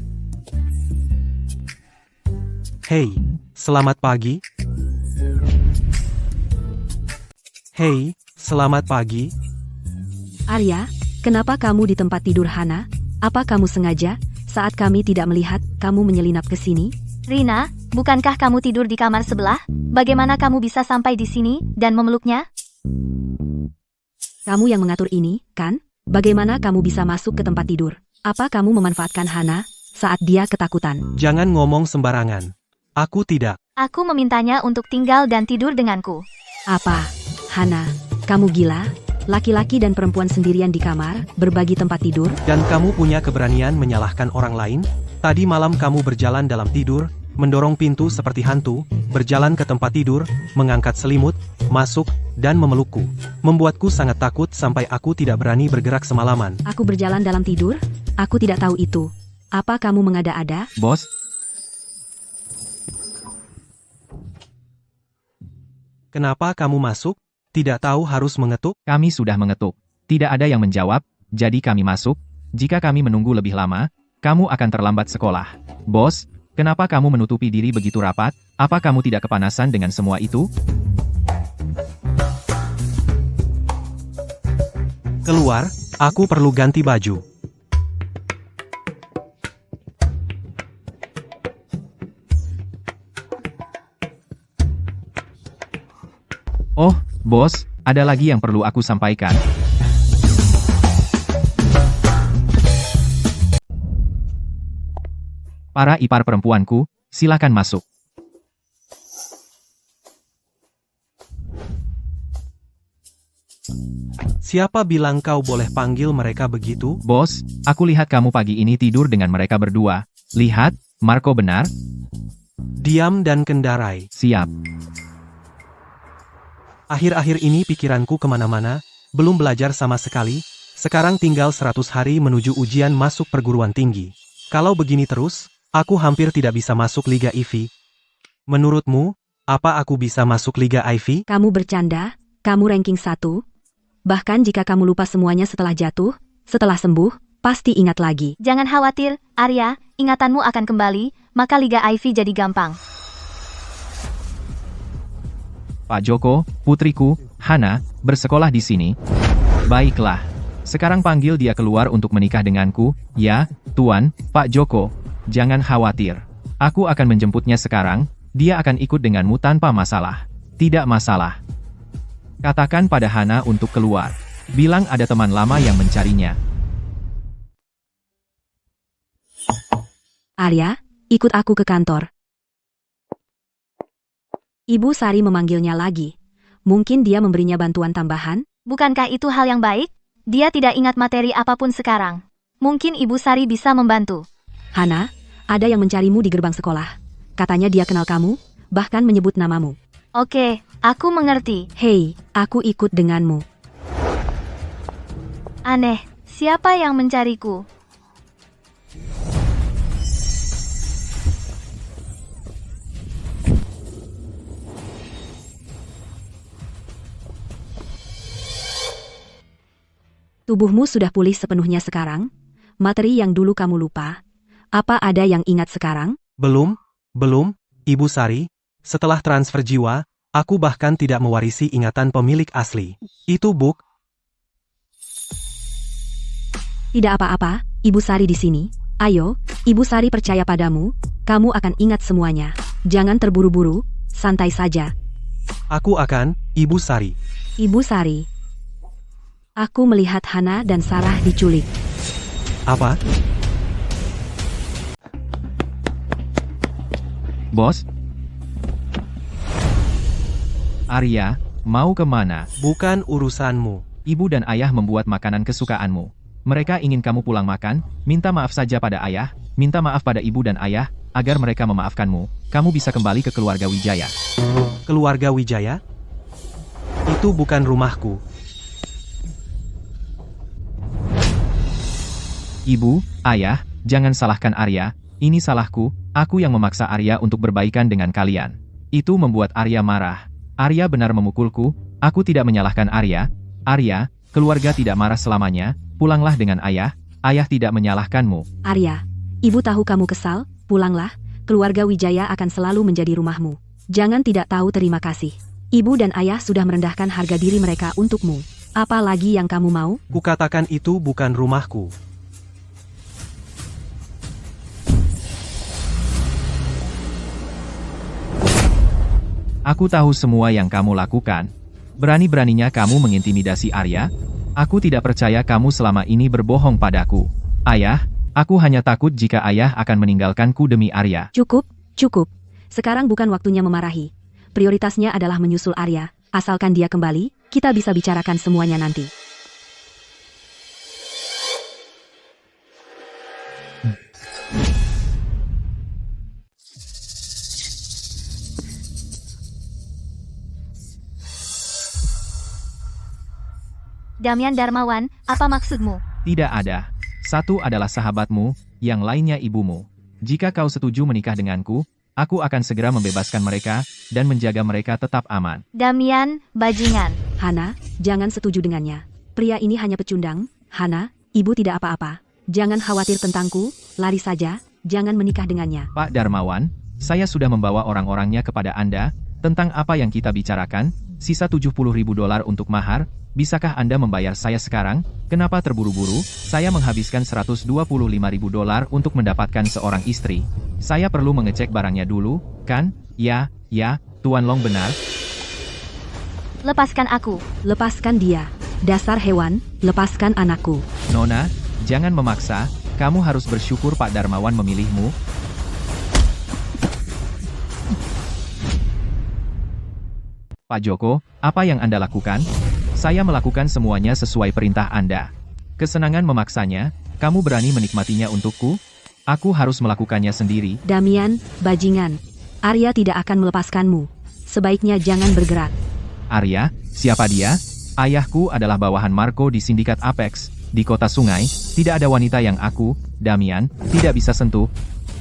Hei, selamat pagi. Hei, selamat pagi. Arya, kenapa kamu di tempat tidur Hana? Apa kamu sengaja, saat kami tidak melihat, kamu menyelinap ke sini? Rina, bukankah kamu tidur di kamar sebelah? Bagaimana kamu bisa sampai di sini dan memeluknya? Kamu yang mengatur ini, kan? Bagaimana kamu bisa masuk ke tempat tidur? Apa kamu memanfaatkan Hana saat dia ketakutan? Jangan ngomong sembarangan. Aku tidak. Aku memintanya untuk tinggal dan tidur denganku. Apa? Hana, kamu gila? Laki-laki dan perempuan sendirian di kamar, berbagi tempat tidur? Dan kamu punya keberanian menyalahkan orang lain? Tadi malam kamu berjalan dalam tidur, mendorong pintu seperti hantu, berjalan ke tempat tidur, mengangkat selimut, masuk, dan memelukku. Membuatku sangat takut sampai aku tidak berani bergerak semalaman. Aku berjalan dalam tidur? Aku tidak tahu itu. Apa kamu mengada-ada? Bos, Kenapa kamu masuk? Tidak tahu harus mengetuk? kami sudah mengetuk. Tidak ada yang menjawab, jadi kami masuk. Jika kami menunggu lebih lama, kamu akan terlambat sekolah. Bos, kenapa kamu menutupi diri begitu rapat? Apa kamu tidak kepanasan dengan semua itu? Keluar, aku perlu ganti baju. Oh, bos, ada lagi yang perlu aku sampaikan. Para ipar perempuanku, silakan masuk. Siapa bilang kau boleh panggil mereka begitu? Bos, aku lihat kamu pagi ini tidur dengan mereka berdua. Lihat, Marco benar? Diam dan kendarai. Siap. Akhir-akhir ini pikiranku kemana-mana, belum belajar sama sekali, sekarang tinggal 100 hari menuju ujian masuk perguruan tinggi. Kalau begini terus, aku hampir tidak bisa masuk Liga IV. Menurutmu, apa aku bisa masuk Liga IV? Kamu bercanda? Kamu ranking 1? Bahkan jika kamu lupa semuanya setelah jatuh, setelah sembuh, pasti ingat lagi. Jangan khawatir, Arya, ingatanmu akan kembali, maka Liga IV jadi gampang. Pak Joko, putriku, Hana, bersekolah di sini. Baiklah. Sekarang panggil dia keluar untuk menikah denganku, ya, Tuan, Pak Joko. Jangan khawatir. Aku akan menjemputnya sekarang, dia akan ikut denganmu tanpa masalah. Tidak masalah. Katakan pada Hana untuk keluar. Bilang ada teman lama yang mencarinya. Arya, ikut aku ke kantor. Ibu Sari memanggilnya lagi. Mungkin dia memberinya bantuan tambahan? Bukankah itu hal yang baik? Dia tidak ingat materi apapun sekarang. Mungkin Ibu Sari bisa membantu. Hana, ada yang mencarimu di gerbang sekolah. Katanya dia kenal kamu, bahkan menyebut namamu. Oke, aku mengerti. Hei, aku ikut denganmu. Aneh, siapa yang mencariku? Tubuhmu sudah pulih sepenuhnya sekarang? Materi yang dulu kamu lupa? Apa ada yang ingat sekarang? Belum, Ibu Sari. Setelah transfer jiwa, aku bahkan tidak mewarisi ingatan pemilik asli. Itu Buk. Tidak apa-apa, Ibu Sari di sini. Ayo, Ibu Sari percaya padamu, kamu akan ingat semuanya. Jangan terburu-buru, santai saja. Aku akan, Ibu Sari. Ibu Sari. Aku melihat Hana dan Sarah diculik. Apa? Bos? Arya, mau kemana? Bukan urusanmu. Ibu dan ayah membuat makanan kesukaanmu. Mereka ingin kamu pulang makan, minta maaf saja pada ayah, minta maaf pada ibu dan ayah, agar mereka memaafkanmu. Kamu bisa kembali ke keluarga Wijaya. Keluarga Wijaya? Itu bukan rumahku. Ibu, ayah, jangan salahkan Arya, ini salahku, aku yang memaksa Arya untuk berbaikan dengan kalian. Itu membuat Arya marah. Arya benar memukulku, aku tidak menyalahkan Arya. Arya, keluarga tidak marah selamanya, pulanglah dengan ayah, ayah tidak menyalahkanmu. Arya, ibu tahu kamu kesal, pulanglah, keluarga Wijaya akan selalu menjadi rumahmu. Jangan tidak tahu terima kasih. Ibu dan ayah sudah merendahkan harga diri mereka untukmu. Apa lagi yang kamu mau? Kukatakan itu bukan rumahku. Aku tahu semua yang kamu lakukan. Berani-beraninya kamu mengintimidasi Arya? Aku tidak percaya kamu selama ini berbohong padaku. Ayah, aku hanya takut jika ayah akan meninggalkanku demi Arya. Cukup, cukup. Sekarang bukan waktunya memarahi. Prioritasnya adalah menyusul Arya. Asalkan dia kembali, kita bisa bicarakan semuanya nanti. Damian Darmawan, apa maksudmu? Tidak ada. Satu adalah sahabatmu, yang lainnya ibumu. Jika kau setuju menikah denganku, aku akan segera membebaskan mereka, dan menjaga mereka tetap aman. Damian, bajingan. Hana, jangan setuju dengannya. Pria ini hanya pecundang. Hana, ibu tidak apa-apa. Jangan khawatir tentangku, lari saja, jangan menikah dengannya. Pak Darmawan, saya sudah membawa orang-orangnya kepada Anda, tentang apa yang kita bicarakan, sisa $70.000 untuk mahar. Bisakah Anda membayar saya sekarang? Kenapa terburu-buru? Saya menghabiskan $125.000 untuk mendapatkan seorang istri. Saya perlu mengecek barangnya dulu, kan? Ya, Tuan Long benar. Lepaskan aku. Lepaskan dia. Dasar hewan, lepaskan anakku. Nona, jangan memaksa, kamu harus bersyukur Pak Darmawan memilihmu. Pak Joko, apa yang Anda lakukan? Saya melakukan semuanya sesuai perintah Anda. Kesenangan memaksanya, kamu berani menikmatinya untukku? Aku harus melakukannya sendiri. Damian, bajingan. Arya tidak akan melepaskanmu. Sebaiknya jangan bergerak. Arya, siapa dia? Ayahku adalah bawahan Marco di sindikat Apex, di kota sungai. Tidak ada wanita yang aku, Damian, tidak bisa sentuh.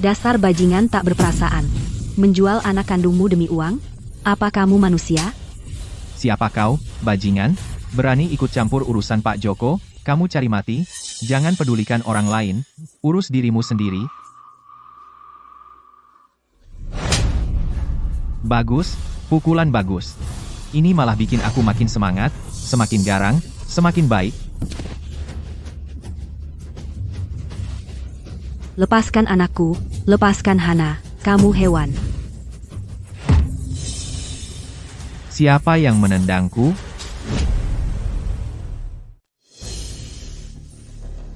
Dasar bajingan tak berperasaan. Menjual anak kandungmu demi uang? Apa kamu manusia? Siapa kau, bajingan? Berani ikut campur urusan Pak Joko? Kamu cari mati? Jangan pedulikan orang lain. Urus dirimu sendiri. Bagus, pukulan bagus. Ini malah bikin aku makin semangat, semakin garang, semakin baik. Lepaskan anakku, lepaskan Hana. Kamu hewan. Siapa yang menendangku?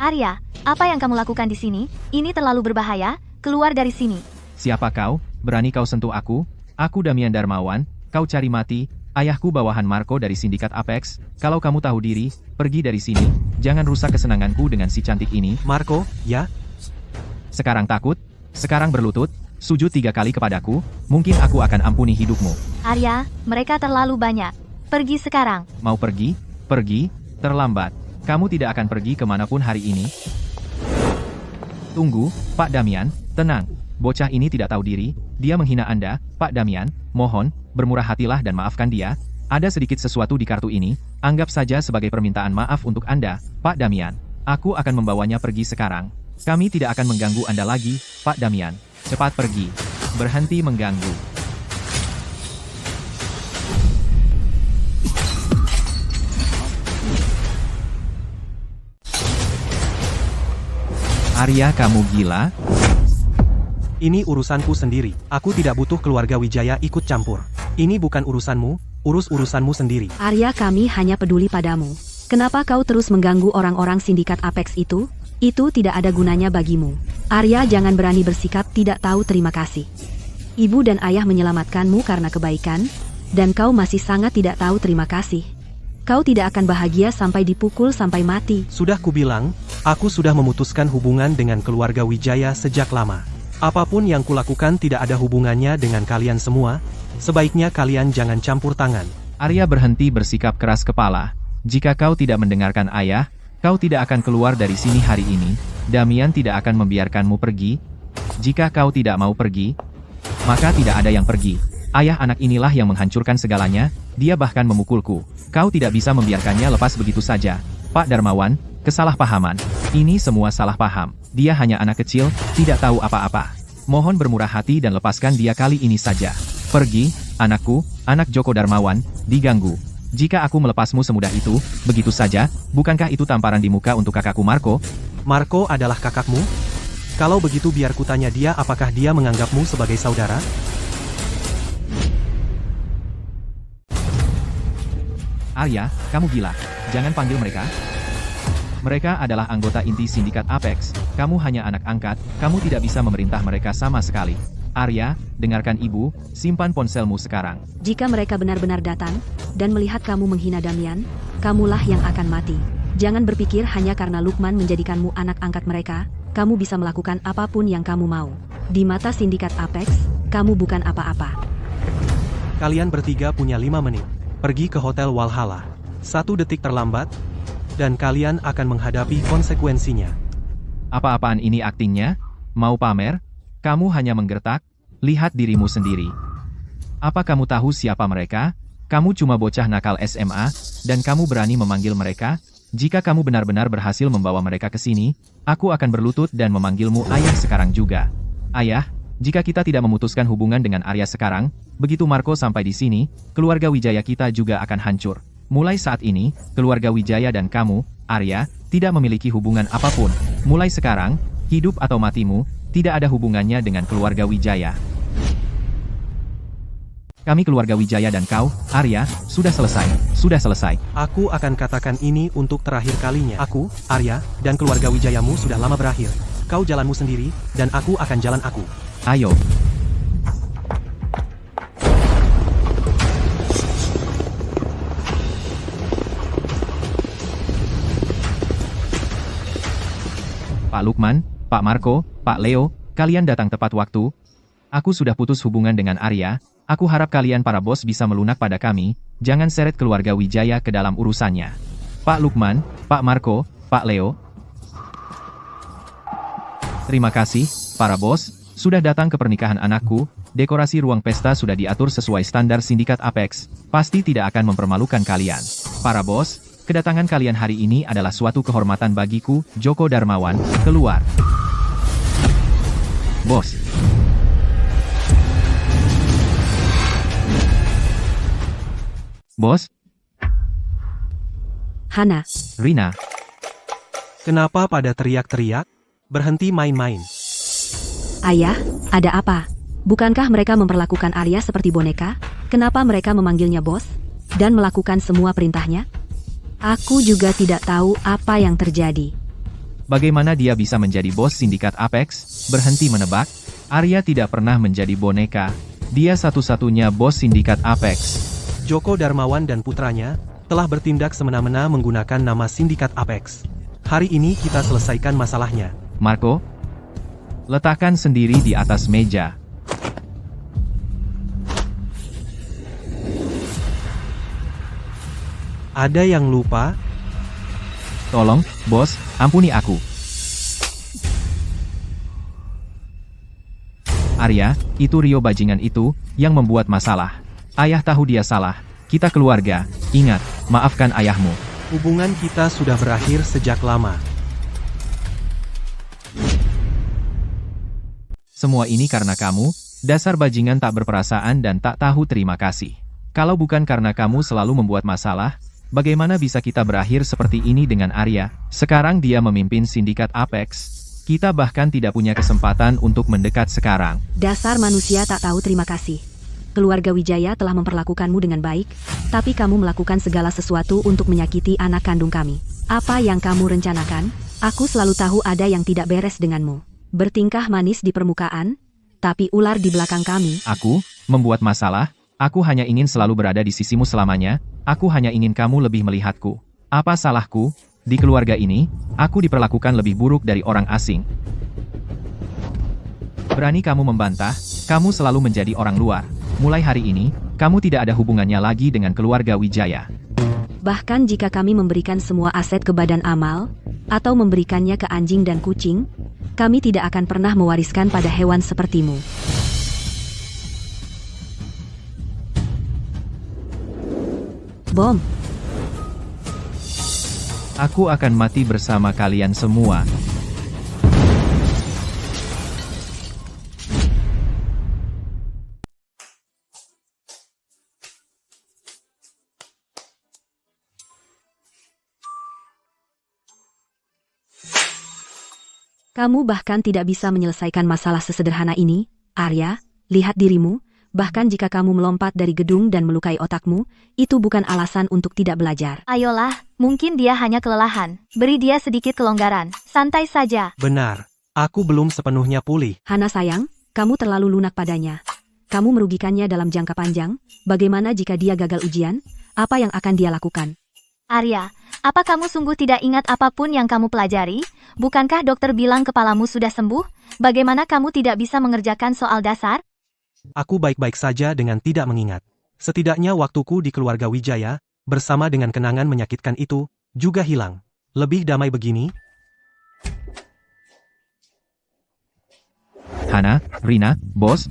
Arya, apa yang kamu lakukan di sini? Ini terlalu berbahaya. Keluar dari sini. Siapa kau? Berani kau sentuh aku? Aku Damian Darmawan. Kau cari mati. Ayahku bawahan Marco dari sindikat Apex. Kalau kamu tahu diri, pergi dari sini. Jangan rusak kesenanganku dengan si cantik ini. Marco, ya? Sekarang takut? Sekarang berlutut? Sujud 3 kali kepadaku? Mungkin aku akan ampuni hidupmu. Arya, mereka terlalu banyak. Pergi sekarang. Mau pergi? Pergi? Terlambat. Kamu tidak akan pergi kemanapun hari ini. Tunggu, Pak Damian, tenang. Bocah ini tidak tahu diri, dia menghina Anda, Pak Damian. Mohon, bermurah hatilah dan maafkan dia. Ada sedikit sesuatu di kartu ini, anggap saja sebagai permintaan maaf untuk Anda, Pak Damian. Aku akan membawanya pergi sekarang. Kami tidak akan mengganggu Anda lagi, Pak Damian. Cepat pergi. Berhenti mengganggu. Arya, kamu gila? Ini urusanku sendiri. Aku tidak butuh keluarga Wijaya ikut campur. Ini bukan urusanmu, urus urusanmu sendiri. Arya, kami hanya peduli padamu. Kenapa kau terus mengganggu orang-orang sindikat Apex itu? Itu tidak ada gunanya bagimu. Arya, jangan berani bersikap tidak tahu terima kasih. Ibu dan ayah menyelamatkanmu karena kebaikan, dan kau masih sangat tidak tahu terima kasih. Kau tidak akan bahagia sampai dipukul sampai mati. Sudah kubilang, aku sudah memutuskan hubungan dengan keluarga Wijaya sejak lama. Apapun yang kulakukan tidak ada hubungannya dengan kalian semua. Sebaiknya kalian jangan campur tangan. Arya berhenti bersikap keras kepala. Jika kau tidak mendengarkan ayah, kau tidak akan keluar dari sini hari ini. Damian tidak akan membiarkanmu pergi. Jika kau tidak mau pergi, maka tidak ada yang pergi. Ayah anak inilah yang menghancurkan segalanya, dia bahkan memukulku. Kau tidak bisa membiarkannya lepas begitu saja. Pak Darmawan, kesalahpahaman. Ini semua salah paham. Dia hanya anak kecil, tidak tahu apa-apa. Mohon bermurah hati dan lepaskan dia kali ini saja. Pergi, anakku, anak Joko Darmawan, diganggu. Jika aku melepasmu semudah itu, begitu saja, bukankah itu tamparan di muka untuk kakakku Marco? Marco adalah kakakmu? Kalau begitu biar kutanya dia apakah dia menganggapmu sebagai saudara? Arya, kamu gila. Jangan panggil mereka. Mereka adalah anggota inti sindikat Apex. Kamu hanya anak angkat, kamu tidak bisa memerintah mereka sama sekali. Arya, dengarkan ibu, simpan ponselmu sekarang. Jika mereka benar-benar datang, dan melihat kamu menghina Damian, kamulah yang akan mati. Jangan berpikir hanya karena Lukman menjadikanmu anak angkat mereka, kamu bisa melakukan apapun yang kamu mau. Di mata sindikat Apex, kamu bukan apa-apa. Kalian bertiga punya 5 menit. Pergi ke Hotel Walhalla. 1 detik terlambat, dan kalian akan menghadapi konsekuensinya. Apa-apaan ini aktingnya? Mau pamer? Kamu hanya menggertak? Lihat dirimu sendiri. Apa kamu tahu siapa mereka? Kamu cuma bocah nakal SMA, dan kamu berani memanggil mereka? Jika kamu benar-benar berhasil membawa mereka ke sini, aku akan berlutut dan memanggilmu ayah sekarang juga. Ayah, jika kita tidak memutuskan hubungan dengan Arya sekarang, begitu Marco sampai di sini, keluarga Wijaya kita juga akan hancur. Mulai saat ini, keluarga Wijaya dan kamu, Arya, tidak memiliki hubungan apapun. Mulai sekarang, hidup atau matimu, tidak ada hubungannya dengan keluarga Wijaya. Kami keluarga Wijaya dan kau, Arya, sudah selesai. Sudah selesai. Aku akan katakan ini untuk terakhir kalinya. Aku, Arya, dan keluarga Wijayamu sudah lama berakhir. Kau jalanmu sendiri, dan aku akan jalan aku. Ayo. Pak Lukman, Pak Marco, Pak Leo, kalian datang tepat waktu. Aku sudah putus hubungan dengan Arya. Aku harap kalian para bos bisa melunak pada kami. Jangan seret keluarga Wijaya ke dalam urusannya. Pak Lukman, Pak Marco, Pak Leo. Terima kasih, para bos, sudah datang ke pernikahan anakku. Dekorasi ruang pesta sudah diatur sesuai standar sindikat Apex. Pasti tidak akan mempermalukan kalian. Para bos, kedatangan kalian hari ini adalah suatu kehormatan bagiku, Joko Darmawan. Keluar. Bos. Bos, Hana, Rina. Kenapa pada teriak-teriak? Berhenti main-main. ayah, ada apa? Bukankah mereka memperlakukan Arya seperti boneka? Kenapa mereka memanggilnya bos? Dan melakukan semua perintahnya? Aku juga tidak tahu apa yang terjadi. Bagaimana dia bisa menjadi bos sindikat Apex? Berhenti menebak. Arya tidak pernah menjadi boneka. Dia satu-satunya bos sindikat Apex. Joko Darmawan dan putranya telah bertindak semena-mena menggunakan nama sindikat Apex. Hari ini kita selesaikan masalahnya. Marco, letakkan sendiri di atas meja. Ada yang lupa? Tolong, bos, ampuni aku. Arya, itu Rio bajingan itu, yang membuat masalah. Ayah tahu dia salah. Kita keluarga. Ingat, maafkan ayahmu. Hubungan kita sudah berakhir sejak lama. Semua ini karena kamu, dasar bajingan tak berperasaan dan tak tahu terima kasih. Kalau bukan karena kamu selalu membuat masalah, bagaimana bisa kita berakhir seperti ini dengan Arya? Sekarang dia memimpin sindikat Apex. Kita bahkan tidak punya kesempatan untuk mendekat sekarang. Dasar manusia tak tahu terima kasih. Keluarga Wijaya telah memperlakukanmu dengan baik, tapi kamu melakukan segala sesuatu untuk menyakiti anak kandung kami. Apa yang kamu rencanakan? Aku selalu tahu ada yang tidak beres denganmu. Bertingkah manis di permukaan, tapi ular di belakang kami. Aku, membuat masalah, aku hanya ingin selalu berada di sisimu selamanya, aku hanya ingin kamu lebih melihatku. Apa salahku? Di keluarga ini, aku diperlakukan lebih buruk dari orang asing. Berani kamu membantah, kamu selalu menjadi orang luar. Mulai hari ini, kamu tidak ada hubungannya lagi dengan keluarga Wijaya. Bahkan jika kami memberikan semua aset ke Badan Amal, atau memberikannya ke anjing dan kucing, kami tidak akan pernah mewariskan pada hewan sepertimu. Bom. Aku akan mati bersama kalian semua. Kamu bahkan tidak bisa menyelesaikan masalah sesederhana ini, Arya. Lihat dirimu, bahkan jika kamu melompat dari gedung dan melukai otakmu, itu bukan alasan untuk tidak belajar. Ayolah, mungkin dia hanya kelelahan. Beri dia sedikit kelonggaran. Santai saja. Benar, aku belum sepenuhnya pulih. Hana sayang, kamu terlalu lunak padanya. Kamu merugikannya dalam jangka panjang. Bagaimana jika dia gagal ujian? Apa yang akan dia lakukan? Arya, apa kamu sungguh tidak ingat apapun yang kamu pelajari? Bukankah dokter bilang kepalamu sudah sembuh? Bagaimana kamu tidak bisa mengerjakan soal dasar? Aku baik-baik saja dengan tidak mengingat. Setidaknya waktuku di keluarga Wijaya, bersama dengan kenangan menyakitkan itu, juga hilang. Lebih damai begini? Hana, Rina, bos.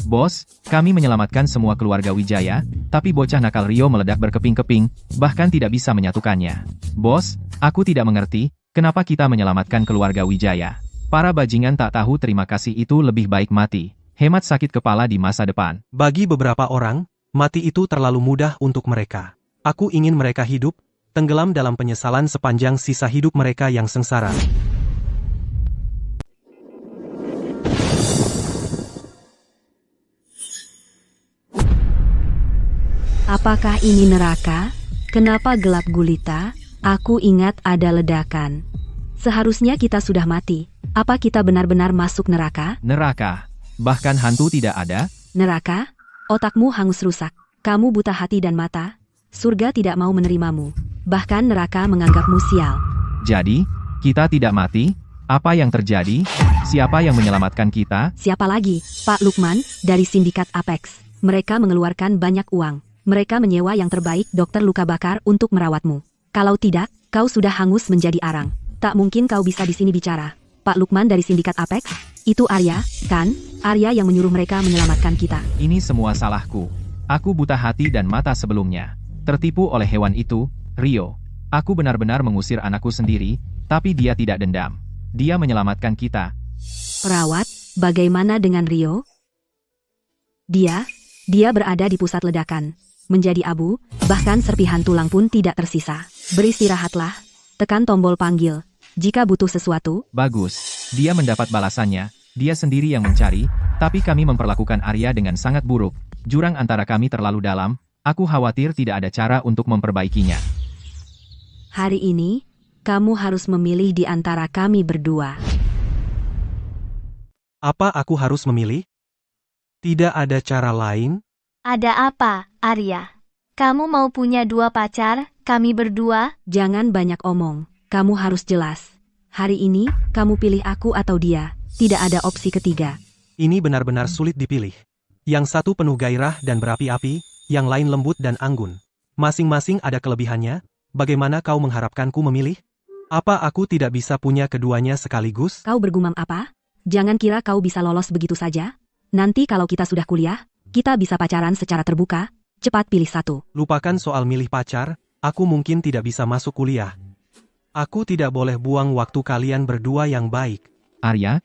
Bos, kami menyelamatkan semua keluarga Wijaya, tapi bocah nakal Rio meledak berkeping-keping, bahkan tidak bisa menyatukannya. Bos, aku tidak mengerti, kenapa kita menyelamatkan keluarga Wijaya. Para bajingan tak tahu terima kasih itu lebih baik mati. Hemat sakit kepala di masa depan. Bagi beberapa orang, mati itu terlalu mudah untuk mereka. Aku ingin mereka hidup, tenggelam dalam penyesalan sepanjang sisa hidup mereka yang sengsara. Apakah ini neraka? Kenapa gelap gulita? Aku ingat ada ledakan. Seharusnya kita sudah mati. Apa kita benar-benar masuk neraka? Neraka. Bahkan hantu tidak ada? Neraka? Otakmu hangus rusak. Kamu buta hati dan mata. Surga tidak mau menerimamu. Bahkan neraka menganggapmu sial. Jadi, kita tidak mati? Apa yang terjadi? Siapa yang menyelamatkan kita? Siapa lagi? Pak Lukman, dari sindikat Apex. Mereka mengeluarkan banyak uang. Mereka menyewa yang terbaik dokter luka bakar untuk merawatmu. Kalau tidak, kau sudah hangus menjadi arang. Tak mungkin kau bisa di sini bicara. Pak Lukman dari sindikat Apex? Itu Arya, kan? Arya yang menyuruh mereka menyelamatkan kita. Ini semua salahku. Aku buta hati dan mata sebelumnya. Tertipu oleh hewan itu, Rio. Aku benar-benar mengusir anakku sendiri, tapi dia tidak dendam. Dia menyelamatkan kita. Perawat, bagaimana dengan Rio? Dia berada di pusat ledakan. Menjadi abu, bahkan serpihan tulang pun tidak tersisa. Beristirahatlah. Tekan tombol panggil. Jika butuh sesuatu. Bagus. Dia mendapat balasannya. Dia sendiri yang mencari, tapi kami memperlakukan Arya dengan sangat buruk. Jurang antara kami terlalu dalam. Aku khawatir tidak ada cara untuk memperbaikinya. Hari ini, kamu harus memilih di antara kami berdua. Apa aku harus memilih? Tidak ada cara lain? Ada apa, Arya? Kamu mau punya dua pacar, kami berdua? Jangan banyak omong. Kamu harus jelas. Hari ini, kamu pilih aku atau dia. Tidak ada opsi ketiga. Ini benar-benar sulit dipilih. Yang satu penuh gairah dan berapi-api, yang lain lembut dan anggun. Masing-masing ada kelebihannya. Bagaimana kau mengharapkanku memilih? Apa aku tidak bisa punya keduanya sekaligus? Kau bergumam apa? Jangan kira kau bisa lolos begitu saja. Nanti kalau kita sudah kuliah, kita bisa pacaran secara terbuka. Cepat pilih satu. Lupakan soal milih pacar, aku mungkin tidak bisa masuk kuliah. Aku tidak boleh buang waktu kalian berdua yang baik. Arya?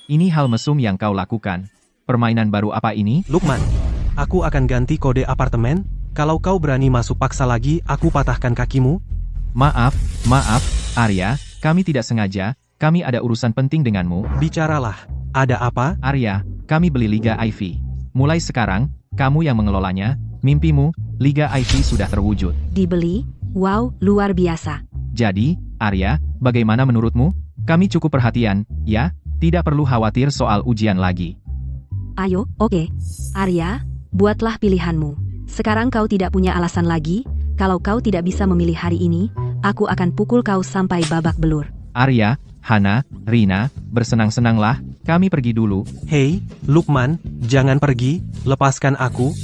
Ini hal mesum yang kau lakukan. Permainan baru apa ini? Lukman, aku akan ganti kode apartemen. Kalau kau berani masuk paksa lagi, aku patahkan kakimu. Maaf, Arya, kami tidak sengaja. Kami ada urusan penting denganmu. Bicaralah, ada apa? Arya, kami beli Liga IV. Mulai sekarang, kamu yang mengelolanya. Mimpimu, Liga IV sudah terwujud. Dibeli? Wow, luar biasa. Jadi, Arya, bagaimana menurutmu? Kami cukup perhatian, ya? Tidak perlu khawatir soal ujian lagi. Ayo, oke. Arya, buatlah pilihanmu. Sekarang kau tidak punya alasan lagi. Kalau kau tidak bisa memilih hari ini, aku akan pukul kau sampai babak belur. Arya, Hana, Rina, bersenang-senanglah. Kami pergi dulu. Hei, Lukman, jangan pergi, lepaskan aku.